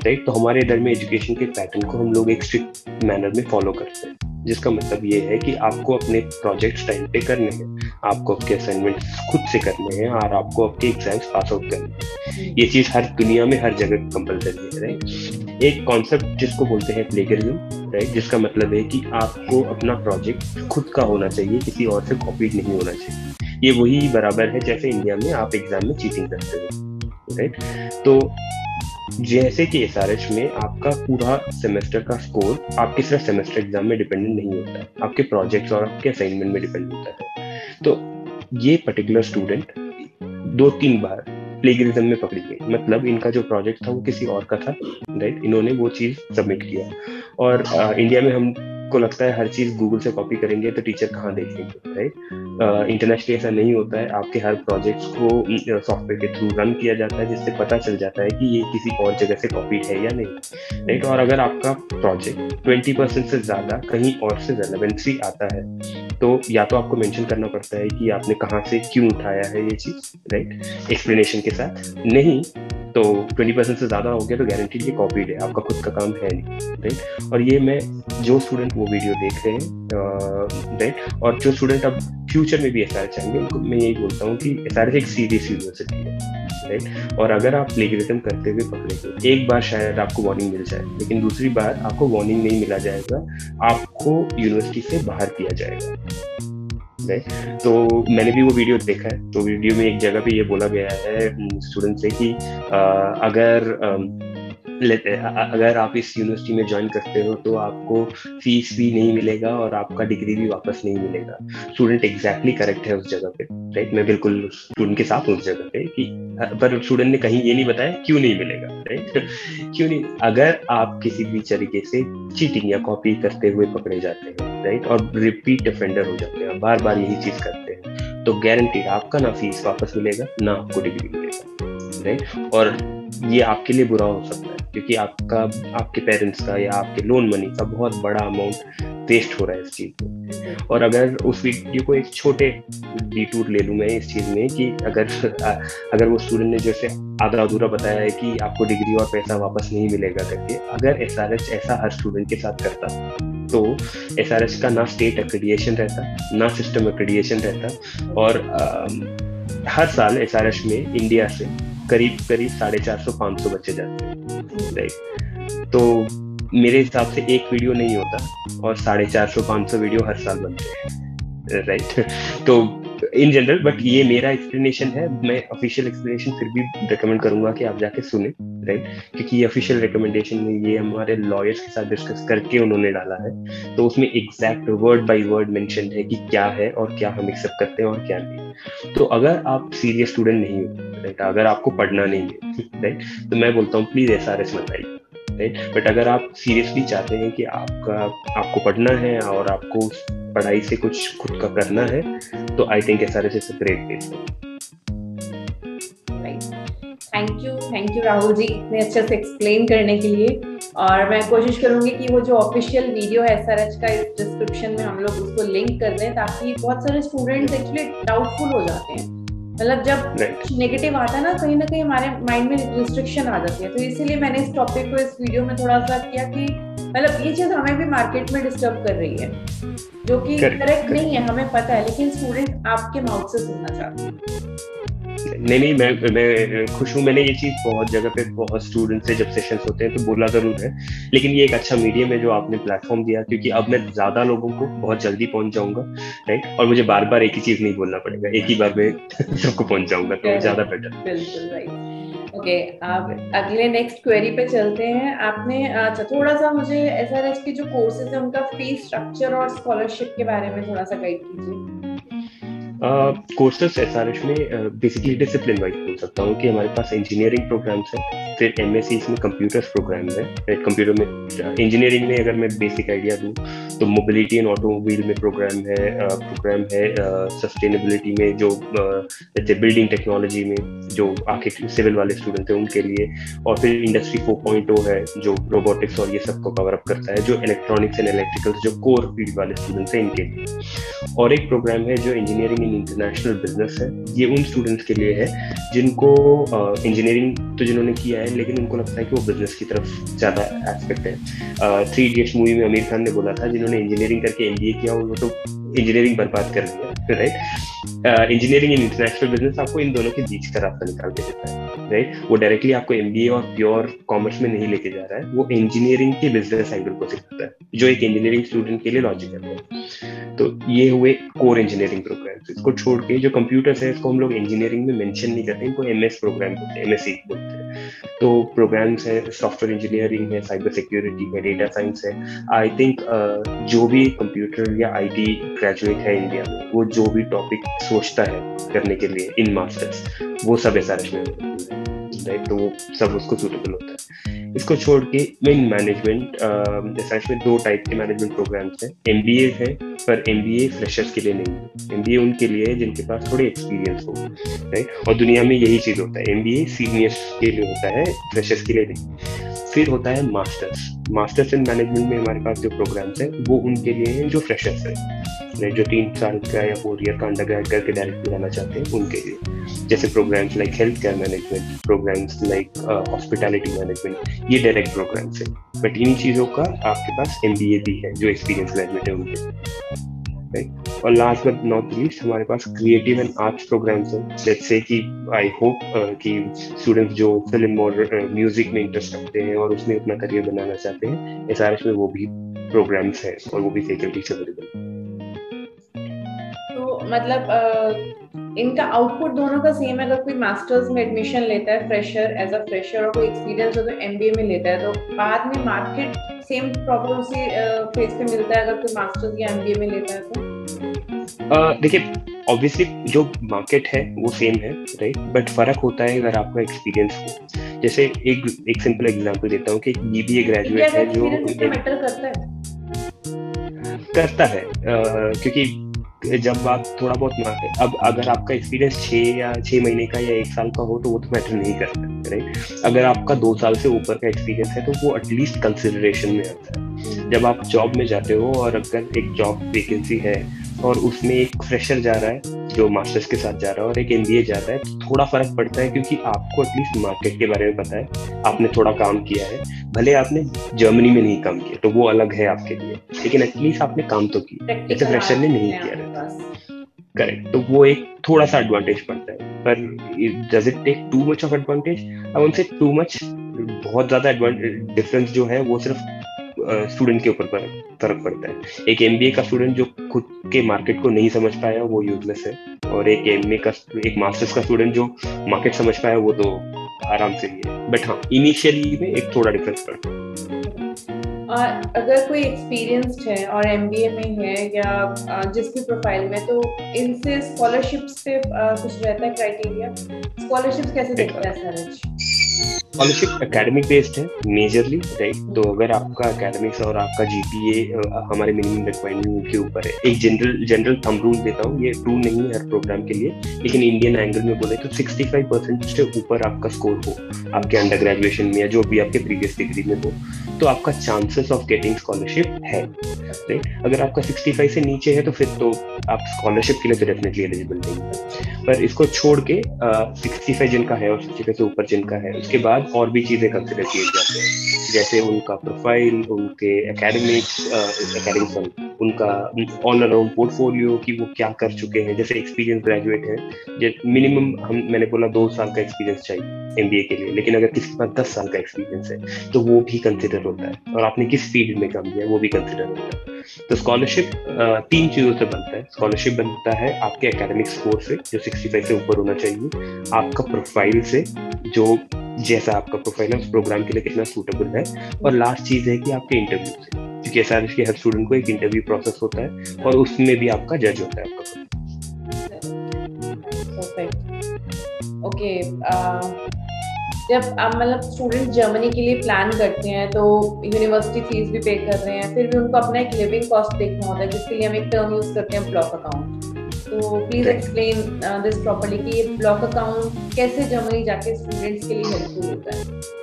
Speaker 2: राइट, तो हमारे इधर में एजुकेशन के पैटर्न को हम लोग एक स्ट्रिक्ट मैनर में फॉलो करते हैं, जिसका मतलब ये है कि आपको अपने प्रोजेक्ट्स टाइम पे करने हैं, आपको आपके असाइनमेंट्स खुद से करने हैं और आपको आपके एग्जाम्स पास आउट करने हैं। ये चीज हर दुनिया में हर जगह कंपलसरी है, राइट। एक कॉन्सेप्ट जिसको बोलते हैं प्लेगरिज्म, राइट, जिसका मतलब है कि आपको अपना प्रोजेक्ट खुद का होना चाहिए, किसी और से कॉपीड नहीं होना चाहिए। ये वही बराबर है जैसे इंडिया में आप एग्जाम में चीटिंग करते हो, राइट। तो जैसे कि एसआरएच में आपका पूरा सेमेस्टर का स्कोर आपके सिर्फ सेमेस्टर एग्जाम में डिपेंडेंट नहीं होता है, आपके प्रोजेक्ट्स और आपके असाइनमेंट में डिपेंड होता है। तो ये पर्टिकुलर स्टूडेंट 2-3 बार प्लेगरिज्म में पकड़ी गई, मतलब इनका जो प्रोजेक्ट था वो किसी और का था, राइट, इन्होंने वो चीज सबमिट किया और इंडिया में हमको लगता है हर चीज गूगल से कॉपी करेंगे तो टीचर कहाँ देखेंगे, राइट। इंटरनेशनली ऐसा नहीं होता है, आपके हर प्रोजेक्ट्स को सॉफ्टवेयर के थ्रू रन किया जाता है जिससे पता चल जाता है कि ये किसी और जगह से कॉपीड है या नहीं, राइट। और अगर आपका प्रोजेक्ट 20% से ज्यादा कहीं और से रेलेवेंसी आता है तो या तो आपको मेंशन करना पड़ता है कि आपने कहाँ से क्यों उठाया है ये चीज, राइट, एक्सप्लेनेशन के साथ। नहीं तो 20% से ज्यादा हो गया तो गारंटीड ये कॉपीड है, आपका खुद का काम है नहीं, राइट। और ये मैं जो स्टूडेंट वो वीडियो देख रहे हैं, राइट, और जो स्टूडेंट अब फ्यूचर में भी एसआरएच चाहेंगे उनको मैं यही बोलता हूँ कि एसआरएच एक सीरियस यूनिवर्सिटी है, राइट। और अगर आप प्लेगरिज्म करते हुए पकड़े, एक बार शायद आपको वार्निंग मिल जाए, लेकिन दूसरी बार आपको वार्निंग नहीं मिला जाएगा, आपको यूनिवर्सिटी से बाहर किया जाएगा, राइट। तो मैंने भी वो वीडियो देखा है, तो वीडियो में एक जगह पे ये बोला गया है स्टूडेंट से कि अगर आप इस यूनिवर्सिटी में ज्वाइन करते हो तो आपको फीस भी नहीं मिलेगा और आपका डिग्री भी वापस नहीं मिलेगा। स्टूडेंट एग्जैक्टली करेक्ट है उस जगह पे, राइट, मैं बिल्कुल स्टूडेंट के साथ हूँ उस जगह पे कि पर स्टूडेंट ने कहीं ये नहीं बताया क्यों नहीं मिलेगा, राइट। क्यों नहीं, अगर आप किसी भी तरीके से चीटिंग या कॉपी करते हुए पकड़े जाते हैं, राइट, और रिपीट ऑफेंडर हो जाते हैं, बार बार यही चीज करते हैं, तो गारंटीड आपका ना फीस वापस मिलेगा ना आपको डिग्री मिलेगा, राइट। और ये आपके लिए बुरा हो सकता है क्योंकि आपके पेरेंट्स का या आपके लोन मनी का बहुत बड़ा अमाउंट वेस्ट हो रहा है इस चीज में। और अगर उस वीडियो को एक छोटे डिटूर ले लूं मैं इस चीज में कि अगर वो स्टूडेंट ने जैसे आधा अधूरा बताया है कि आपको डिग्री और पैसा वापस नहीं मिलेगा करके, अगर एसआरएच ऐसा हर स्टूडेंट के साथ करता तो एसआरएच का ना स्टेट एक्रेडिएशन रहता ना सिस्टम एक्रेडिएशन रहता, और हर साल एसआरएच में इंडिया से करीब 450-500 बच्चे जाते हैं, राइट। तो मेरे हिसाब से एक वीडियो नहीं होता और 450-500 वीडियो हर साल बनते हैं, राइट। तो इन जनरल, बट ये मेरा एक्सप्लेनेशन है, मैं ऑफिशियल एक्सप्लेनेशन फिर भी रिकमेंड करूंगा कि आप जाके सुने, राइट, क्योंकि ये ऑफिशियल रिकमेंडेशन में ये हमारे लॉयर्स के साथ डिस्कस करके उन्होंने डाला है, तो उसमें exact word by word mention है कि क्या है और क्या हम एक्सेप्ट करते हैं और क्या नहीं। तो अगर आप सीरियस स्टूडेंट नहीं हो, राइट, अगर आपको पढ़ना नहीं है, राइट, तो मैं बोलता हूँ प्लीज एसआरएच मत आइए, राइट। बट अगर आप सीरियसली चाहते हैं कि आपको पढ़ना है और आपको पढ़ाई से कुछ खुद का करना है, तो I think SRH is a great place.
Speaker 1: Thank you Rahul ji इतने अच्छे से एक्सप्लेन करने के लिए। और मैं कोशिश करूंगी कि वो जो ऑफिशियल वीडियो है एसआरएच का, इस डिस्क्रिप्शन में हम लोग उसको लिंक कर दें, ताकि बहुत सारे स्टूडेंट्स एक्चुअली डाउटफुल हो जाते हैं। मतलब जब नेगेटिव आता है ना कहीं हमारे माइंड में रिस्ट्रिक्शन आ जाती है। तो इसीलिए मैंने इस टॉपिक को इस वीडियो में थोड़ा सा किया कि मतलब ये चीज हमें भी मार्केट में डिस्टर्ब कर रही है, जो कि करेक्ट नहीं है, हमें पता है, लेकिन स्टूडेंट आपके माउथ से सुनना चाहते हैं।
Speaker 2: नहीं, मैं खुश हूँ। मैंने ये चीज बहुत जगह पे बहुत स्टूडेंट से जब सेशंस होते हैं तो बोला जरूर है, लेकिन ये एक अच्छा मीडियम है जो आपने प्लेटफॉर्म दिया, क्योंकि अब मैं ज्यादा लोगों को बहुत जल्दी पहुंच जाऊंगा, राइट, और मुझे बार बार एक ही चीज नहीं बोलना पड़ेगा, एक ही बार में सबको पहुंच जाऊंगा, तो ज्यादा बेटर।
Speaker 1: बिल्कुल राइट। ओके, आप अगले नेक्स्ट क्वेरी पे चलते हैं। आपने अच्छा थोड़ा सा मुझे एसआरएच के जो कोर्सेज है उनका फीस स्ट्रक्चर और स्कॉलरशिप के बारे में थोड़ा सा गाइड कीजिए।
Speaker 2: कोर्सेस एसआरएच में बेसिकली डिसिप्लिन वाइज बोल सकता हूँ कि हमारे पास इंजीनियरिंग प्रोग्राम्स है, फिर एमएससी इसमें कंप्यूटर्स प्रोग्राम है, कंप्यूटर में इंजीनियरिंग में अगर मैं बेसिक आइडिया दूँ तो मोबिलिटी एंड ऑटोमोबाइल में प्रोग्राम है सस्टेनेबिलिटी में, जो जैसे बिल्डिंग टेक्नोलॉजी में जो आके सिविल वाले स्टूडेंट हैं उनके लिए, और फिर इंडस्ट्री 4.0 है जो रोबोटिक्स और ये सबको कवर अप करता है, जो इलेक्ट्रॉनिक्स एंड इलेक्ट्रिकल्स जो कोर फील्ड वाले स्टूडेंट्स हैं इनके लिए। और एक प्रोग्राम है जो इंजीनियरिंग इन इंटरनेशनल बिजनेस है, ये उन स्टूडेंट्स के लिए है जिनको इंजीनियरिंग तो जिन्होंने किया है लेकिन उनको लगता है कि वो बिजनेस की तरफ ज्यादा एस्पेक्ट है। 3 इडियट्स मूवी में आमिर खान ने बोला था जिन्होंने इंजीनियरिंग करके एमबीए किया वो तो इंजीनियरिंग बर्बाद कर दिया, right. Engineering in international business आपको इन दोनों के बीच का रास्ता निकाल के देता है, राइट। वो डायरेक्टली आपको एमबीए और प्योर कॉमर्स में नहीं लेके जा रहा है, वो इंजीनियरिंग के बिजनेस एंगल को सिखाता है जो एक इंजीनियरिंग स्टूडेंट के लिए लॉजिकल है। तो ये हुए कोर इंजीनियरिंग प्रोग्राम्स। इसको छोड़ के जो कंप्यूटर्स है इसको हम लोग इंजीनियरिंग में मेंशन नहीं करते, इनको एमएस प्रोग्राम बोलते हैं, एमएससी बोलते हैं। तो प्रोग्राम्स है, सॉफ्टवेयर इंजीनियरिंग है, साइबर सिक्योरिटी है, डेटा साइंस है। आई थिंक जो भी कंप्यूटर या आईटी ग्रेजुएट है इंडिया में, वो जो भी टॉपिक सोचता है करने के लिए इन मास्टर्स, वो सब एसआरएच में, राइट, तो वो सब उसको सूटेबल होता है। इसको छोड़ के मेन मैनेजमेंट एसआरएच में 2 टाइप के मैनेजमेंट प्रोग्राम्स हैं। एमबीए है, पर एमबीए फ्रेशर्स के लिए नहीं है। एमबीए उनके लिए है जिनके पास थोड़े एक्सपीरियंस हो, राइट, और दुनिया में यही चीज होता है, एमबीए सीनियर्स के लिए होता है, फ्रेशर्स के लिए नहीं। फिर होता है मास्टर्स इन मैनेजमेंट में हमारे पास जो प्रोग्राम्स है वो उनके लिए हैं जो फ्रेशर्स है, जो 3 साल का या 4 ईयर का अंडरग्रेड करके डायरेक्ट जाना चाहते हैं उनके लिए। जैसे programs like health care management, programs like hospitality management, ये डायरेक्ट प्रोग्राम्स है। बट इन चीज़ों का आपके पास एमबीए भी है जो एक्सपीरियंस ग्रेजुएट है उनके, राइट। और लास्ट बट नॉट लीस्ट हमारे पास क्रिएटिव एंड आर्ट्स प्रोग्राम्स हैं। लेट्स से कि आई होप कि स्टूडेंट्स जो फिल्म और म्यूजिक में इंटरेस्ट रखते हैं और उसमें अपना करियर बनाना चाहते हैं, एसआरएच में वो भी प्रोग्राम्स हैं और वो भी फैकल्टी से अवेलेबल।
Speaker 1: तो मतलब इनका आउटपुट दोनों का सेम है। अगर कोई मास्टर्स में एडमिशन लेता है फ्रेशर, एज अ फ्रेशर, और कोई एक्सपीरियंस हो तो एमबीए में लेता है, तो बाद में मार्केट सेम प्रॉपर उसी फेज पे मिलता है अगर कोई मास्टर्स या एमबीए में लेता है तो?
Speaker 2: देखिए ऑब्वियसली जो मार्केट है वो सेम है, राइट, बट फर्क होता है अगर आपका एक्सपीरियंस हो। जैसे एक सिंपल एग्जांपल देता हूँ कि बीबीए ग्रेजुएट है जो
Speaker 1: मैटर करता है
Speaker 2: क्योंकि जब आप थोड़ा बहुत अब अगर आपका एक्सपीरियंस 6 महीने का या 1 साल का हो तो वो तो मैटर नहीं करता, राइट। अगर आपका 2 साल से ऊपर का एक्सपीरियंस है तो वो एटलीस्ट कंसिडरेशन में आता है। जब आप जॉब में जाते हो और अगर एक जॉब वैकेंसी है और उसमें एक फ्रेशर जा रहा है जो मास्टर्स के साथ जा रहा है और एक एमबीए जा रहा है, तो थोड़ा फर्क पड़ता है, क्योंकि आपको एटलीस्ट मार्केट के बारे में पता है, आपने थोड़ा काम किया है। भले आपने जर्मनी में नहीं काम किया तो वो अलग है आपके लिए, लेकिन एटलीस्ट आपने काम तो किया, जैसे फ्रेशर ने नहीं किया रहता। करेक्ट, तो वो एक थोड़ा सा एडवांटेज पड़ता है। पर does it take too much of advantage? I won't say too much. बहुत ज्यादा डिफरेंस जो है वो सिर्फ स्टूडेंट के ऊपर फर्क पड़ता है। एक एमबीए का स्टूडेंट जो खुद के मार्केट को नहीं समझ पाया वो यूजलेस है, और एक एमए का एक मास्टर्स का स्टूडेंट जो मार्केट समझ पाया वो तो आराम से ही है। बट हाँ, इनिशियली में एक थोड़ा डिफरेंस पड़ता है।
Speaker 1: और अगर कोई एक्सपीरियंस्ड है और एमबीए में है या जिस भी प्रोफाइल में, तो इनसे स्कॉलरशिप्स पे कुछ रहता है क्राइटेरिया? स्कॉलरशिप्स कैसे देखता है एसआरएच?
Speaker 2: स्कॉलरशिप एकेडमिक बेस्ड है मेजरली, राइट। तो अगर आपका एकेडमिक्स और आपका जीपीए हमारे मिनिमम रिक्वायरमेंट के ऊपर है, एक जनरल थंब रूल देता हूँ, ये ट्रू नहीं है हर प्रोग्राम के लिए, लेकिन इंडियन एंगल में बोले तो 65% से ऊपर आपका स्कोर हो आपके अंडर ग्रेजुएशन में या जो भी आपके प्रीवियस डिग्री में हो, तो आपका चांसेस ऑफ गेटिंग स्कॉलरशिप है, राइट। अगर आपका 65 से नीचे है तो फिर तो आप स्कॉलरशिप के लिए तो डेफिनेटली एलिजिबल नहीं है। पर इसको छोड़ के 65 जिनका है और 65 से ऊपर जिनका है, उसके बाद और भी चीजें कंसिडर किए जाते हैं, जैसे उनका प्रोफाइल, उनके एकेडमिक्स, उनका ऑल अराउंड पोर्टफोलियो कि वो क्या कर चुके हैं। जैसे एक्सपीरियंस ग्रेजुएट है, मिनिमम मैंने बोला 2 साल का एक्सपीरियंस चाहिए एमबीए के लिए, लेकिन अगर किसी के पास 10 साल का एक्सपीरियंस है तो वो भी कंसिडर होता है, और आपने किस फील्ड में काम किया वो भी कंसिडर होता है। तो स्कॉलरशिप 3 चीजों से बनता है। स्कॉलरशिप बनता है आपके एकेडमिक स्कोर से जो 65 से ऊपर होना चाहिए, आपका प्रोफाइल से जो जैसा आपका प्रोफाइल है उस प्रोग्राम के लिए कितना सूटेबल है, और लास्ट चीज है कि आपके इंटरव्यू से, क्योंकि एसआरएच के हर स्टूडेंट को एक इंटरव्यू प्रोसेस होता है और उसमें भी आपका जज होता है आपका।
Speaker 1: ओके, जब मतलब स्टूडेंट जर्मनी के लिए प्लान करते हैं तो यूनिवर्सिटी फीस भी पे कर रहे हैं, फिर भी उनको अपना एक लिविंग कॉस्ट देखना होता है, जिसके लिए हम एक टर्म यूज करते हैं ब्लॉक अकाउंट। तो प्लीज एक्सप्लेन दिस प्रॉपर्ली कि ये ब्लॉक अकाउंट कैसे जर्मनी जाके स्टूडेंट्स के लिए हेल्पफुल होता है।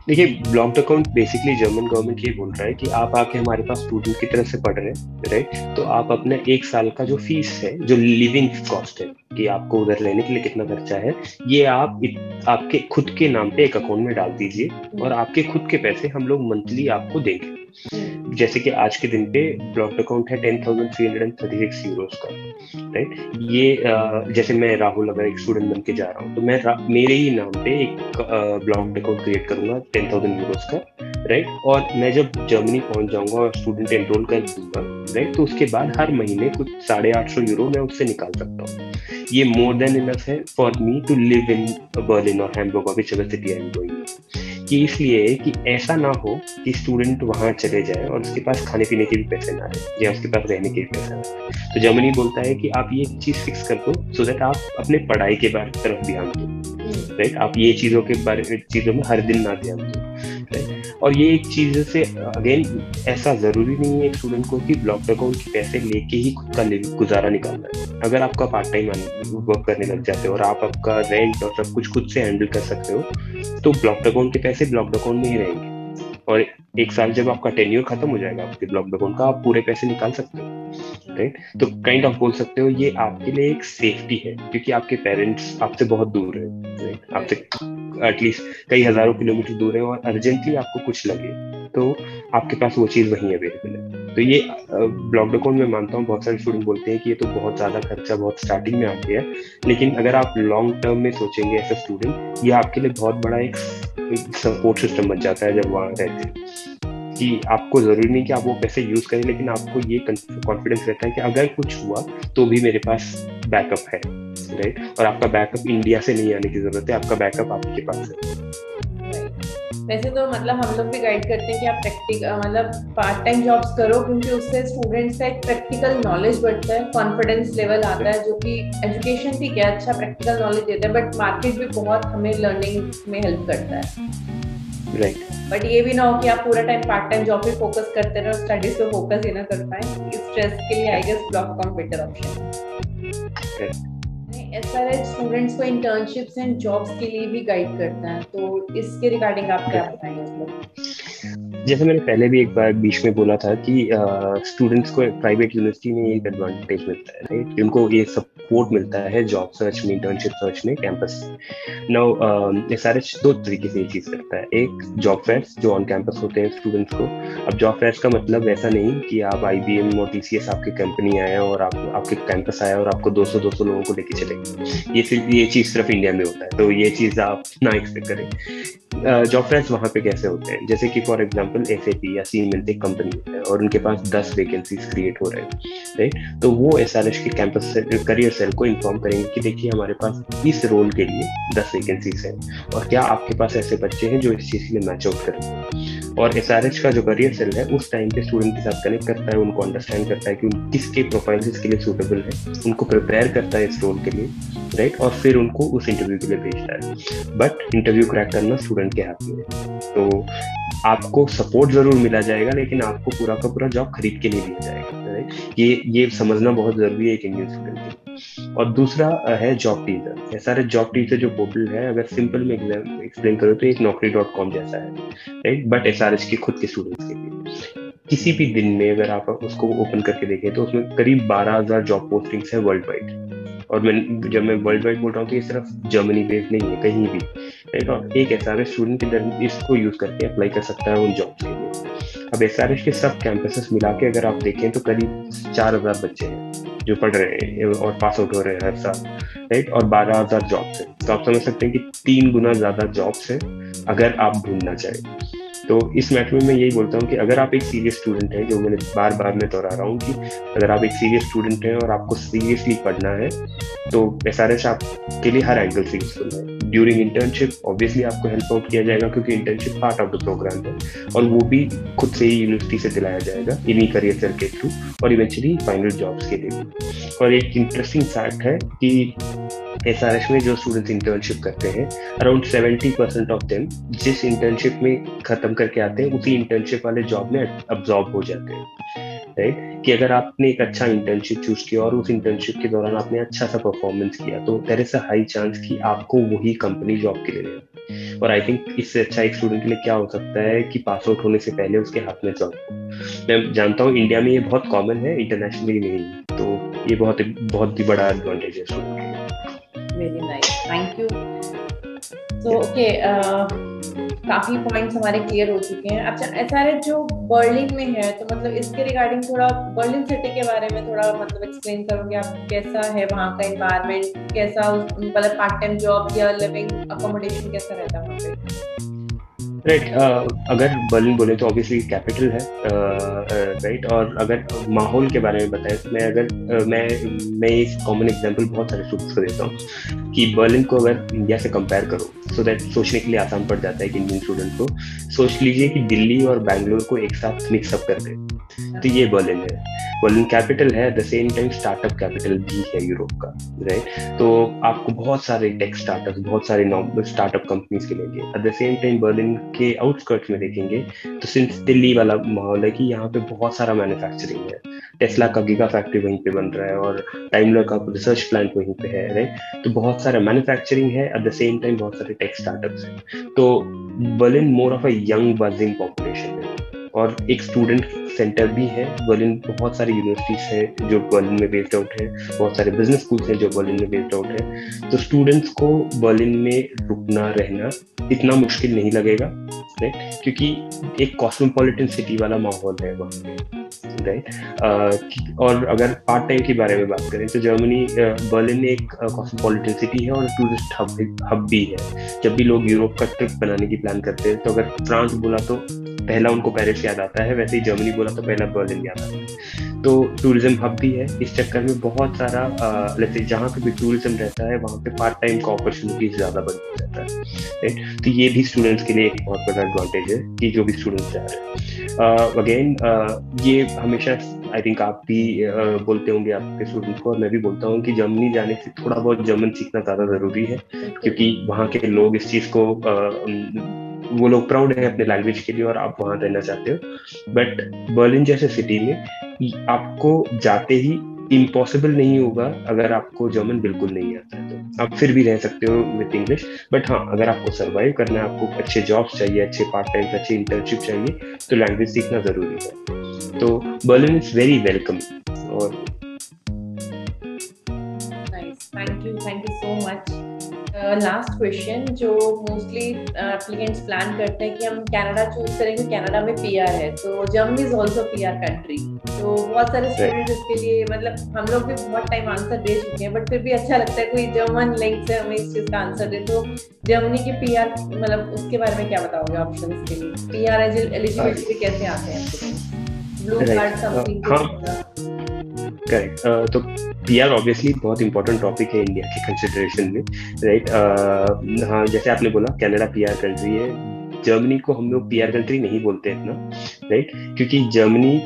Speaker 2: देखिए, blocked account basically German government ये बोल रहा है कि आप आके हमारे पास स्टूडेंट की तरह से पढ़ रहे हैं, राइट, तो आप अपने 1 साल का जो फीस है, जो लिविंग कॉस्ट है कि आपको उधर रहने के लिए कितना खर्चा है, ये आप आपके खुद के नाम पे एक अकाउंट में डाल दीजिए, और आपके खुद के पैसे हम लोग मंथली आपको देंगे। जैसे कि आज के दिन पे ब्लॉक्ड अकाउंट है 10,336 यूरोस का, राइट। ये जैसे मैं राहुल अगर एक स्टूडेंट बन के जा रहा हूँ तो मैं मेरे ही नाम पे एक ब्लॉक्ड अकाउंट क्रिएट करूंगा 10,000 यूरोस का, राइट। और मैं जब जर्मनी पहुंच जाऊंगा और स्टूडेंट एनरोल कर दूंगा, राइट, तो उसके बाद हर महीने कुछ 850 यूरो मैं उससे निकाल सकता हूँ। ये मोर देन इनफ है for me to live in Berlin और Hamburg, whichever city I am going. कि इसलिए कि ऐसा ना हो कि स्टूडेंट वहां चले जाए और उसके पास खाने पीने के भी पैसे ना रहे या उसके पास रहने के भी पैसे ना रहे। तो जर्मनी बोलता है कि आप ये चीज फिक्स कर दो सो दैट आप अपने पढ़ाई के तरफ ध्यान दो, राइट। आप ये चीजों में हर दिन ना ध्यान दो, राइट। और ये एक चीज से अगेन ऐसा जरूरी नहीं है एक स्टूडेंट को कि ब्लॉक्ड अकाउंट के पैसे लेके ही खुद का गुजारा निकालना है। अगर आपका पार्ट टाइम वर्क करने लग जाते हो और आप आपका रेंट और सब कुछ खुद से हैंडल कर सकते हो, तो ब्लॉक्ड अकाउंट के पैसे ब्लॉक्ड अकाउंट में ही रहेंगे, और 1 साल जब आपका टेन्योर खत्म हो जाएगा आपके ब्लॉक्ड अकाउंट का, आप पूरे पैसे निकाल सकते हो, राइट। तो काइंड ऑफ बोल सकते हो ये आपके लिए एक सेफ्टी है, क्योंकि आपके पेरेंट्स आपसे बहुत दूर है, राइट, आपसे एटलीस्ट कई हजारों किलोमीटर दूर है, और अर्जेंटली आपको कुछ लगे तो आपके पास वो चीज वहीं अवेलेबल है। तो ये ब्लॉक्ड अकाउंट में मानता हूँ बहुत सारे स्टूडेंट बोलते हैं कि ये तो बहुत ज्यादा खर्चा बहुत स्टार्टिंग में आती है, लेकिन अगर आप लॉन्ग टर्म में सोचेंगे एज अ स्टूडेंट, ये आपके लिए बहुत बड़ा एक सपोर्ट सिस्टम बन जाता है जब वहाँ रहते हैं, कि आपको जरूरी नहीं कि आप वो पैसे यूज करें, लेकिन आपको ये कॉन्फिडेंस रहता है कि अगर कुछ हुआ तो भी मेरे पास बैकअप है, राइट। और आपका बैकअप इंडिया से नहीं आने की जरूरत है, आपका बैकअप आपके पास है।
Speaker 1: वैसे तो मतलब हम लोग भी गाइड करते हैं कि आप मतलब पार्ट टाइम जॉब्स करो, क्योंकि उससे स्टूडेंट्स का एक प्रैक्टिकल नॉलेज बढ़ता है, कॉन्फिडेंस लेवल आता है, जो कि एजुकेशन ठीक है अच्छा प्रैक्टिकल नॉलेज देता है, बट मार्केट भी बहुत हमें लर्निंग में हेल्प करता है।
Speaker 2: राइट।
Speaker 1: बट ये भी ना हो कि आप पूरा टाइम पार्ट टाइम जॉब पे फोकस करते रहे और स्टडीज पे फोकस ही ना कर पाए। इस स्ट्रेस के लिए I guess block account better option है। एसआरएच स्टूडेंट्स को इंटर्नशिप्स एंड जॉब्स के लिए भी गाइड करता है, तो इसके रिगार्डिंग आप क्या बताएंगे?
Speaker 2: जैसे मैंने पहले भी एक बार बीच में बोला था कि स्टूडेंट्स को प्राइवेट यूनिवर्सिटी में एक एडवांटेज मिलता है, राइट, कि उनको ये सपोर्ट मिलता है जॉब सर्च में, इंटर्नशिप सर्च में, कैंपस। नाउ एसआरएच दो तरीके से ये चीज करता है। एक जॉब फेयर्स जो ऑन कैंपस होते हैं स्टूडेंट्स को। अब जॉब फेयर्स का मतलब ऐसा नहीं कि आप IBM और TCS आपकी कंपनी आया और आपके कैंपस आया और आपको 200 लोगों को लेके चलेंगे। ये चीज सिर्फ इंडिया में होता है, तो ये चीज आप ना एक्सपेक्ट करें। जॉब फेयर्स वहाँ पे कैसे होते हैं, जैसे कि फॉर एग्जांपल SAP या Siemens एक कंपनी है और उनके पास 10 वैकेंसीज क्रिएट हो रहे हैं, राइट, तो वो SRH के कैंपस करियर सेल को इन्फॉर्म करेंगे कि देखिए हमारे पास इस रोल के लिए 10 वैकेंसीज हैं और क्या आपके पास ऐसे बच्चे हैं जो इस चीज के लिए मैच आउट करेंगे। और SRH का जो करियर सेल है उस टाइम पे स्टूडेंट के साथ कनेक्ट करता है, उनको अंडरस्टैंड करता है कि किसके प्रोफाइल इसके लिए सूटेबल है, उनको प्रिपेयर करता है इस रोल के लिए, राइट, और फिर उनको उस इंटरव्यू के लिए भेजता है। बट इंटरव्यू क्रैक करना स्टूडेंट के हाथ में है, तो आपको सपोर्ट जरूर मिला जाएगा लेकिन आपको पूरा का पूरा जॉब खरीद के नहीं दिया जाएगा, राइट। ये समझना बहुत जरूरी है एक इंडियन स्टूडेंट के लिए। और दूसरा है job teaser. SRH job teaser जो पोर्टल है, अगर सिंपल में एक्सप्लेन करो तो एक naukri.com जैसा है, राइट, बट एसआरएच के खुद के स्टूडेंट्स के लिए। किसी भी दिन में अगर आप उसको ओपन करके देखें तो उसमें करीब 12,000 जॉब पोस्टिंग्स है वर्ल्ड वाइड। और जब मैं वर्ल्ड वाइड बोल रहा हूँ तो ये सिर्फ जर्मनी बेस्ड नहीं है, कहीं भी, राइट। और एक एसआरएच स्टूडेंट इसको यूज करके अप्लाई कर सकता है उन जॉब्स के लिए। अब एसआरएच के सब कैंपसेस मिला के अगर आप देखें तो करीब 4,000 बच्चे हैं जो पढ़ रहे हैं और पास आउट हो रहे हैं हर साल, राइट, और 12,000 जॉब्स हैं। तो आप समझ सकते हैं कि 3 गुना ज्यादा जॉब्स हैं अगर आप ढूंढना चाहें। तो इस मैटर में मैं यही बोलता हूँ कि अगर आप एक सीरियस स्टूडेंट हैं, जो मैंने बार बार मैं दोहरा रहा हूँ कि अगर आप एक सीरियस स्टूडेंट हैं और आपको सीरियसली पढ़ना है तो एसआरएच आपके लिए हर एंगल से यूजफुल है। ड्यूरिंग इंटर्नशिप ऑब्वियसली आपको हेल्प आउट किया जाएगा क्योंकि internship part of the program है और वो भी खुद से ही यूनिवर्सिटी से दिलाया जाएगा इन्हीं करियर सेल के थ्रू और इवेंचुअली फाइनल जॉब्स के लिए भी। और एक इंटरेस्टिंग फैक्ट है कि एसआरएच में जो स्टूडेंट्स इंटर्नशिप करते हैं अराउंड 70% ऑफ देम जिस इंटर्नशिप में खत्म करके आते हैं उसी इंटर्नशिप वाले जॉब में अब्सॉर्ब हो जाते हैं, राइट। कि अगर आपने एक अच्छा इंटर्नशिप चूज किया और उस इंटर्नशिप के दौरान आपने अच्छा सा परफॉर्मेंस किया तो there is a high chance कि आपको वही कंपनी जॉब के लिए ले। और आई थिंक इससे अच्छा एक स्टूडेंट के लिए क्या हो सकता है कि पास आउट होने से पहले उसके हाथ में जॉब हो। मैं जानता हूँ इंडिया में ये बहुत कॉमन है, इंटरनेशनली नहीं, तो ये बहुत ही बड़ा एडवांटेज है स्टूडेंट के लिए।
Speaker 1: Very nice, thank you. So okay, काफी पॉइंट्स हमारे क्लियर हो चुके हैं। अच्छा, एसआरएच जो बर्लिन में है तो मतलब इसके रिगार्डिंग थोड़ा बर्लिन सिटी के बारे में थोड़ा मतलब एक्सप्लेन करोगे आप? कैसा है वहाँ का एनवायरनमेंट, कैसा मतलब पार्ट टाइम जॉब या लिविंग अकोमोडेशन कैसा रहता है वहाँ पे?
Speaker 2: राइट, अगर बर्लिन बोले तो ऑब्वियसली कैपिटल है, राइट। और अगर माहौल के बारे में बताएं तो मैं एक कॉमन एग्जांपल बहुत सारे स्टूडेंट्स को देता हूँ कि बर्लिन को अगर इंडिया से कंपेयर करो सो दैट सोचने के लिए आसान पड़ जाता है कि इंडियन स्टूडेंट को। सोच लीजिए कि दिल्ली और बैंगलोर को एक साथ मिक्सअप कर दे तो ये बर्लिन है। बर्लिन कैपिटल है, at the same time startup capital भी है यूरोप का, राइट। तो आपको बहुत सारे टेक स्टार्टअप्स, बहुत सारे स्टार्टअप कंपनीज के लेंगे। At the same time Berlin के आउटस्कर्ट्स में देखेंगे तो सिंस दिल्ली वाला माहौल है कि यहाँ पे बहुत सारा मैन्युफैक्चरिंग है। टेस्ला का गीगा फैक्ट्री वहीं पे बन रहा है और टाइमलर का रिसर्च प्लांट वहीं पे है, राइट। तो बहुत सारा मैन्युफैक्चरिंग है, एट द सेम टाइम बहुत सारे टेक स्टार्टअप्स हैं। तो Berlin more of a young buzzing population है और एक स्टूडेंट सेंटर भी है। बर्लिन बहुत सारी यूनिवर्सिटीज है जो बर्लिन में बेस्ड आउट है, बहुत सारे बिजनेस स्कूल्स हैं जो बर्लिन में बेस्ड आउट है। तो स्टूडेंट्स को बर्लिन में रुकना रहना इतना मुश्किल नहीं लगेगा, राइट, क्योंकि एक कॉस्मोपॉलिटन सिटी वाला माहौल है वहाँ पे, राइट। और अगर पार्ट टाइम के बारे में बात करें तो जर्मनी, बर्लिन एक कॉस्मोपॉलिटन सिटी है और टूरिस्ट हब भी है। जब भी लोग यूरोप का ट्रिप बनाने की प्लान करते हैं तो अगर फ्रांस बोला तो पहला उनको पेरिस याद आता है, वैसे ही जर्मनी बोला तो पहला बर्लिन याद आता है। तो टूरिज्म हब भी है। इस चक्कर में बहुत सारा जहाँ पे भी टूरिज्म रहता है वहाँ पे पार्ट टाइम का अपॉर्चुनिटीज ज्यादा बन जाता है, राइट। तो ये भी स्टूडेंट्स के लिए एक बहुत बड़ा एडवांटेज है कि जो भी स्टूडेंट्स जा रहे हैं। अगेन ये हमेशा आई थिंक आप भी बोलते होंगे आपके स्टूडेंट्स को और मैं भी बोलता हूँ कि जर्मनी जाने से थोड़ा बहुत जर्मन सीखना ज्यादा जरूरी है क्योंकि वहाँ के लोग इस चीज को वो लोग प्राउड है अपने लैंग्वेज के लिए और आप वहाँ रहना चाहते हो। बट बर्लिन जैसे सिटी में आपको जाते ही इम्पॉसिबल नहीं होगा अगर आपको जर्मन बिल्कुल नहीं आता है तो आप फिर भी रह सकते हो विद इंग्लिश। बट हाँ, अगर आपको सर्वाइव करना है, आपको अच्छे जॉब्स चाहिए, अच्छे पार्ट टाइम, अच्छे इंटर्नशिप चाहिए, तो लैंग्वेज सीखना जरूरी है। तो बर्लिन इज वेरी वेलकम। और
Speaker 1: thank you so much. Last question, जो मोस्टली एप्लीकेंट्स प्लान करते हैं कि हम कनाडा चूज करेंगे, कनाडा में पीआर है, तो Germany is also PR country, तो बहुत सारे स्टूडेंट्स इसके लिए, मतलब हम लोग भी बहुत टाइम आंसर दे चुके हैं, बट फिर भी अच्छा लगता है कोई जर्मन लिंक से हमें इस चीज का आंसर दे। तो जर्मनी के पीआर, मतलब उसके बारे में क्या बताओगे ऑप्शंस के लिए? पीआर एलिजिबिलिटी कैसे आते हैं? Blue card something?
Speaker 2: करेक्ट। तो पीआर ऑब्वियसली बहुत इंपॉर्टेंट टॉपिक है इंडिया के कंसिडरेशन में, राइट। हाँ, जैसे आपने बोला कनाडा पीआर कंट्री है, जर्मनी को हम लोग पीआर कंट्री नहीं बोलते इतना, राइट, क्योंकि जर्मनी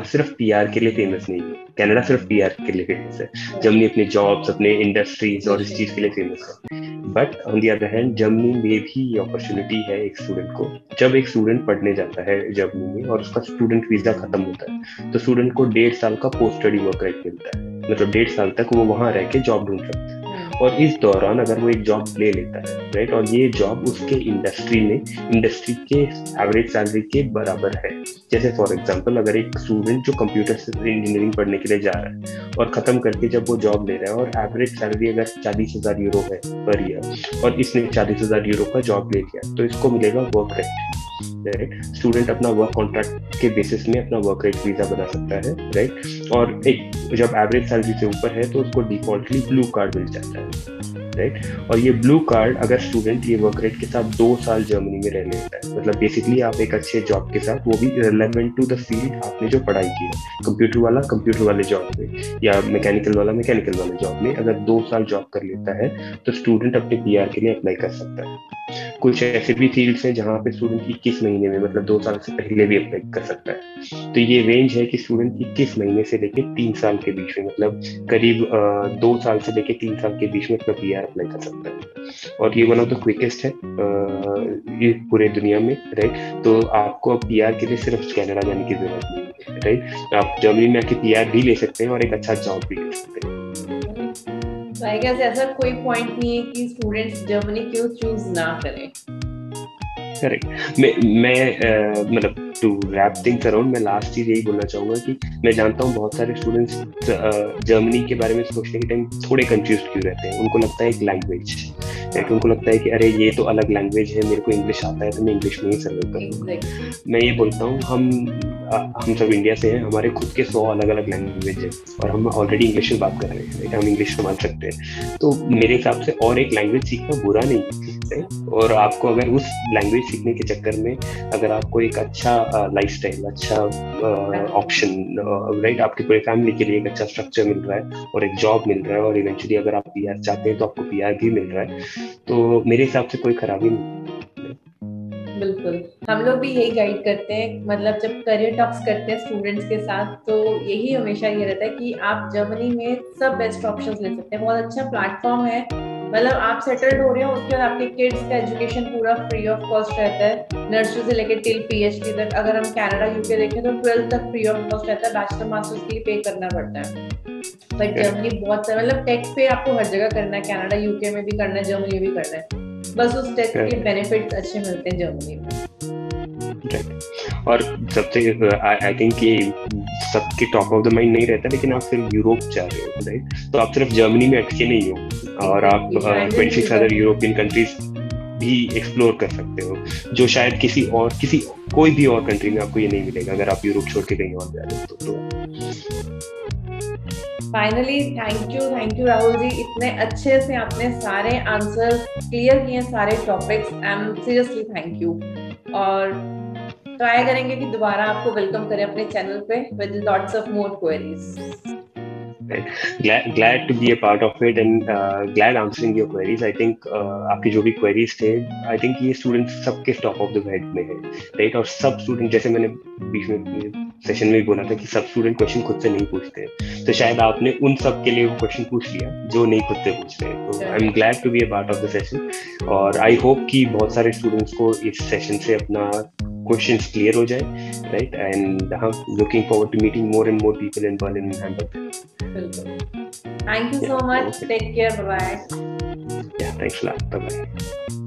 Speaker 2: सिर्फ पीआर के लिए फेमस नहीं है, कनाडा सिर्फ पीआर के लिए फेमस है। जर्मनी अपने जॉब्स, अपने इंडस्ट्रीज और इस चीज के लिए फेमस है। But on the other hand Germany में भी ये अपॉर्चुनिटी है एक स्टूडेंट को, जब एक स्टूडेंट पढ़ने जाता है जर्मनी में और उसका स्टूडेंट वीजा खत्म होता है, तो स्टूडेंट को 1.5 साल का पोस्ट स्टडी वर्क राइट मिलता है, मतलब 1.5 साल तक वो वहां रह के जॉब ढूंढ सकता है। और इस दौरान अगर वो एक जॉब ले लेता है, राइट, और ये जॉब उसके इंडस्ट्री के एवरेज सैलरी के बराबर है। जैसे फॉर एग्जांपल, अगर एक स्टूडेंट जो कंप्यूटर इंजीनियरिंग पढ़ने के लिए जा रहा है और खत्म करके जब वो जॉब ले रहा है और एवरेज सैलरी अगर 40,000 यूरो है पर ईयर, और इसने 40,000 यूरो का जॉब ले लिया, तो इसको मिलेगा वर्क रेट, राइट। स्टूडेंट अपना वर्क कॉन्ट्रैक्ट के बेसिस में अपना वर्क रेट वीजा बना सकता है, राइट। और एक जब एवरेज सैलरी से ऊपर है तो उसको डिफॉल्टली ब्लू कार्ड मिल जाता है, राइट। और ये ब्लू कार्ड अगर स्टूडेंट ये वर्क रेट के साथ 2 साल जर्मनी में रह लेता है, मतलब बेसिकली आप एक अच्छे जॉब के साथ, वो भी रिलेवेंट टू द फील्ड आपने जो पढ़ाई की है, कंप्यूटर वाला कंप्यूटर वाले जॉब में या मैकेनिकल वाला मैकेनिकल वाले जॉब में, अगर 2 साल जॉब कर लेता है तो स्टूडेंट अपने पीआर के लिए अप्लाई कर सकता है। कुछ ऐसे भी फील्ड्स हैं जहाँ पे स्टूडेंट 21 महीने में, मतलब 2 साल से पहले भी अप्लाई कर सकता है। तो ये रेंज है कि स्टूडेंट 21 महीने से लेके 3 साल के बीच में, मतलब करीब 2 साल से लेके 3 साल के बीच में अपना पीआर अप्लाई कर सकता है। और ये वन ऑफ द क्विकेस्ट है ये पूरे दुनिया में, राइट। तो आपको अब पीआर के लिए सिर्फ कनाडा जाने की जरूरत नहीं है, राइट। आप जर्मनी में आके पीआर भी ले सकते हैं और एक अच्छा जॉब भी ले सकते हैं।
Speaker 1: आई गेस ऐसा कोई पॉइंट नहीं है कि स्टूडेंट्स जर्मनी क्यों चूज ना करें।
Speaker 2: करेक्ट। मैं मतलब टू रैप थिंग्स अराउंड, मैं लास्ट चीज यही बोलना चाहूंगा कि मैं जानता हूँ बहुत सारे स्टूडेंट्स जर्मनी के बारे में सोचने के टाइम थोड़े कंफ्यूज क्यों रहते हैं। उनको लगता है एक लैंग्वेज, उनको लगता है कि अरे ये तो अलग लैंग्वेज है, मेरे को इंग्लिश आता है तो मैं इंग्लिश में ही सर्वाइव करूंगा। मैं ये बोलता हूँ हम सब इंडिया से हैं, हमारे खुद के 100 अलग अलग लैंग्वेज है और हम ऑलरेडी इंग्लिश में बात कर रहे हैं, हम इंग्लिश समझ सकते हैं। तो मेरे हिसाब से और एक लैंग्वेज सीखना बुरा नहीं है। और आपको अगर उस लैंग्वेज सीखने के चक्कर में अगर आपको एक अच्छा लाइफस्टाइल, अच्छा ऑप्शन, राइट, आपकी पूरी फैमिली के लिए एक अच्छा स्ट्रक्चर मिल रहा है और एक जॉब मिल रहा है और इवेंचुअली अगर आप पीआर चाहते हैं तो आपको पीआर भी मिल रहा है, तो मेरे हिसाब से कोई खराबी नहीं।
Speaker 1: बिल्कुल, हम लोग भी यही गाइड करते हैं, मतलब जब करियर टॉक्स करते हैं स्टूडेंट्स के साथ तो यही हमेशा ये रहता है कि आप जर्मनी में सब बेस्ट ऑप्शंस ले सकते हैं। बहुत अच्छा प्लेटफॉर्म है, मतलब आप सेटल्ड हो रहे हो, उसके बाद आपके किड्स का एजुकेशन पूरा फ्री ऑफ कॉस्ट रहता है, नर्सरी से लेकर टिल पीएचडी तक। अगर हम कनाडा यूके देखें तो 12th तक फ्री ऑफ कॉस्ट रहता है, बैचलर मास्टर्स के लिए पे करना पड़ता है। बट जर्मनी बहुत मतलब टेक पे आपको हर जगह करना है, कनाडा यूके में भी करना है, जर्मनी में भी करना है, बस उस टेक के बेनिफिट्स अच्छे मिलते हैं जर्मनी में।
Speaker 2: और सबसे आई थिंक ये सबके टॉप ऑफ द माइंड नहीं रहता, लेकिन आप सिर्फ यूरोप जा रहे हो, राइट, तो आप सिर्फ जर्मनी में अटके नहीं हो और आप 26 अदर यूरोपियन कंट्रीज भी एक्सप्लोर कर सकते हो, जो शायद कोई भी और कंट्री में आपको ये नहीं मिलेगा अगर आप यूरोप छोड़ के कहीं और जा रहे हो। तो
Speaker 1: finally thank you Rahul ji, इतने अच्छे से आपने सारे आंसर्स क्लियर किए, सारे topics. I am seriously thank you. और ट्राई करेंगे कि दोबारा आपको वेलकम करें अपने चैनल पे with lots of more queries.
Speaker 2: Right. Glad to be a part of it and glad answering your queries. I think आपके जो भी queries थे, I think ये students सबके top of the head में है, right? और सब student, जैसे मैंने बीच में सेशन में भी बोला था कि सब स्टूडेंट क्वेश्चन खुद से नहीं पूछते हैं, तो शायद आपने उन सब के लिए वो क्वेश्चन पूछ लिया जो नहीं खुद से पूछते हैं. तो I am glad to be a part of the session और आई होप कि बहुत सारे स्टूडेंट्स को इस सेशन से अपना questions clear हो जाए, right? And looking forward to meeting more and more people in Berlin and Hamburg.
Speaker 1: Thank you so much. Okay. Take care. Bye.
Speaker 2: Yeah, thanks a lot. Bye bye.